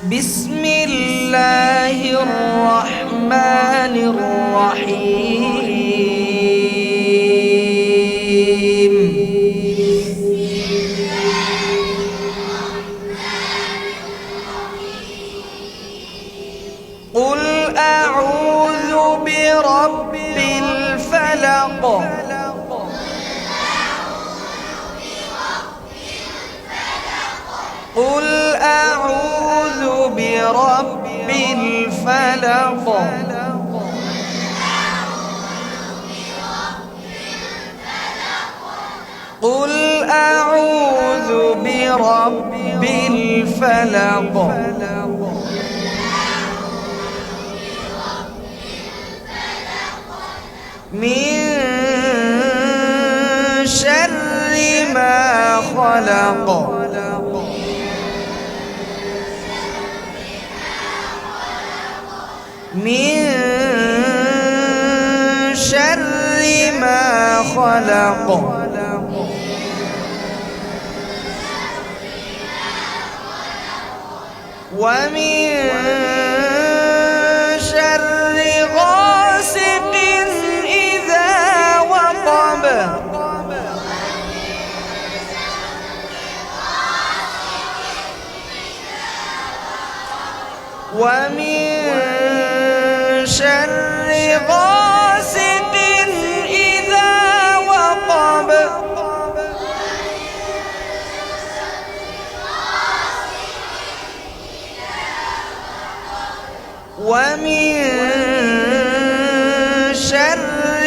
بسم الله الرحمن الرحيم قل أعوذ برب الفلق قل أعوذ برب الفلق قل أعوذ برب الفلق من شر ما خلق من شر ما خلق ومن شر غاسق إذا وقب ومن شر غاسق إذا وقب ومن شر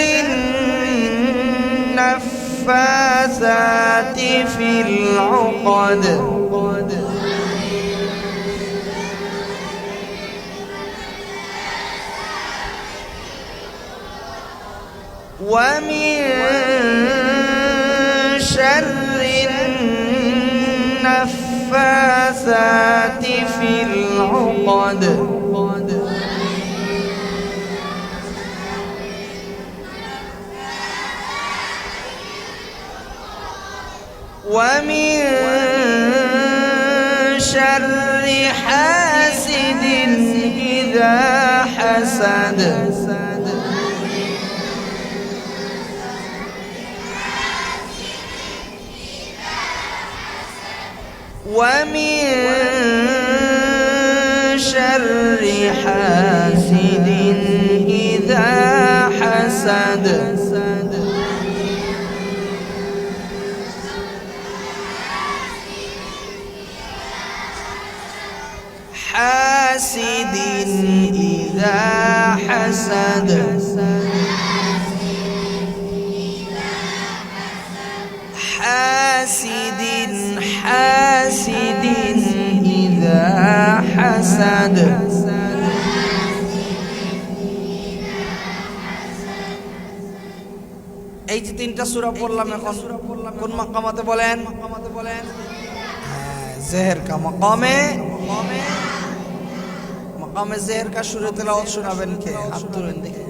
النفاثات في العقد ومن شر النفاثات في العقد ومن شر حاسد إذا حسد ومن شر حاسد إذا حسد حاسد إذا حسد حاسد حاسد إذا حسد এই যে তিনটা সূরা পড়লাম এখন কোন মাকামাতে বলেন জেহের কা মাকামে মাকামে জেহের কা সুরে তেলাওয়াত শোনাবেন কে হাত তুলেন দেখি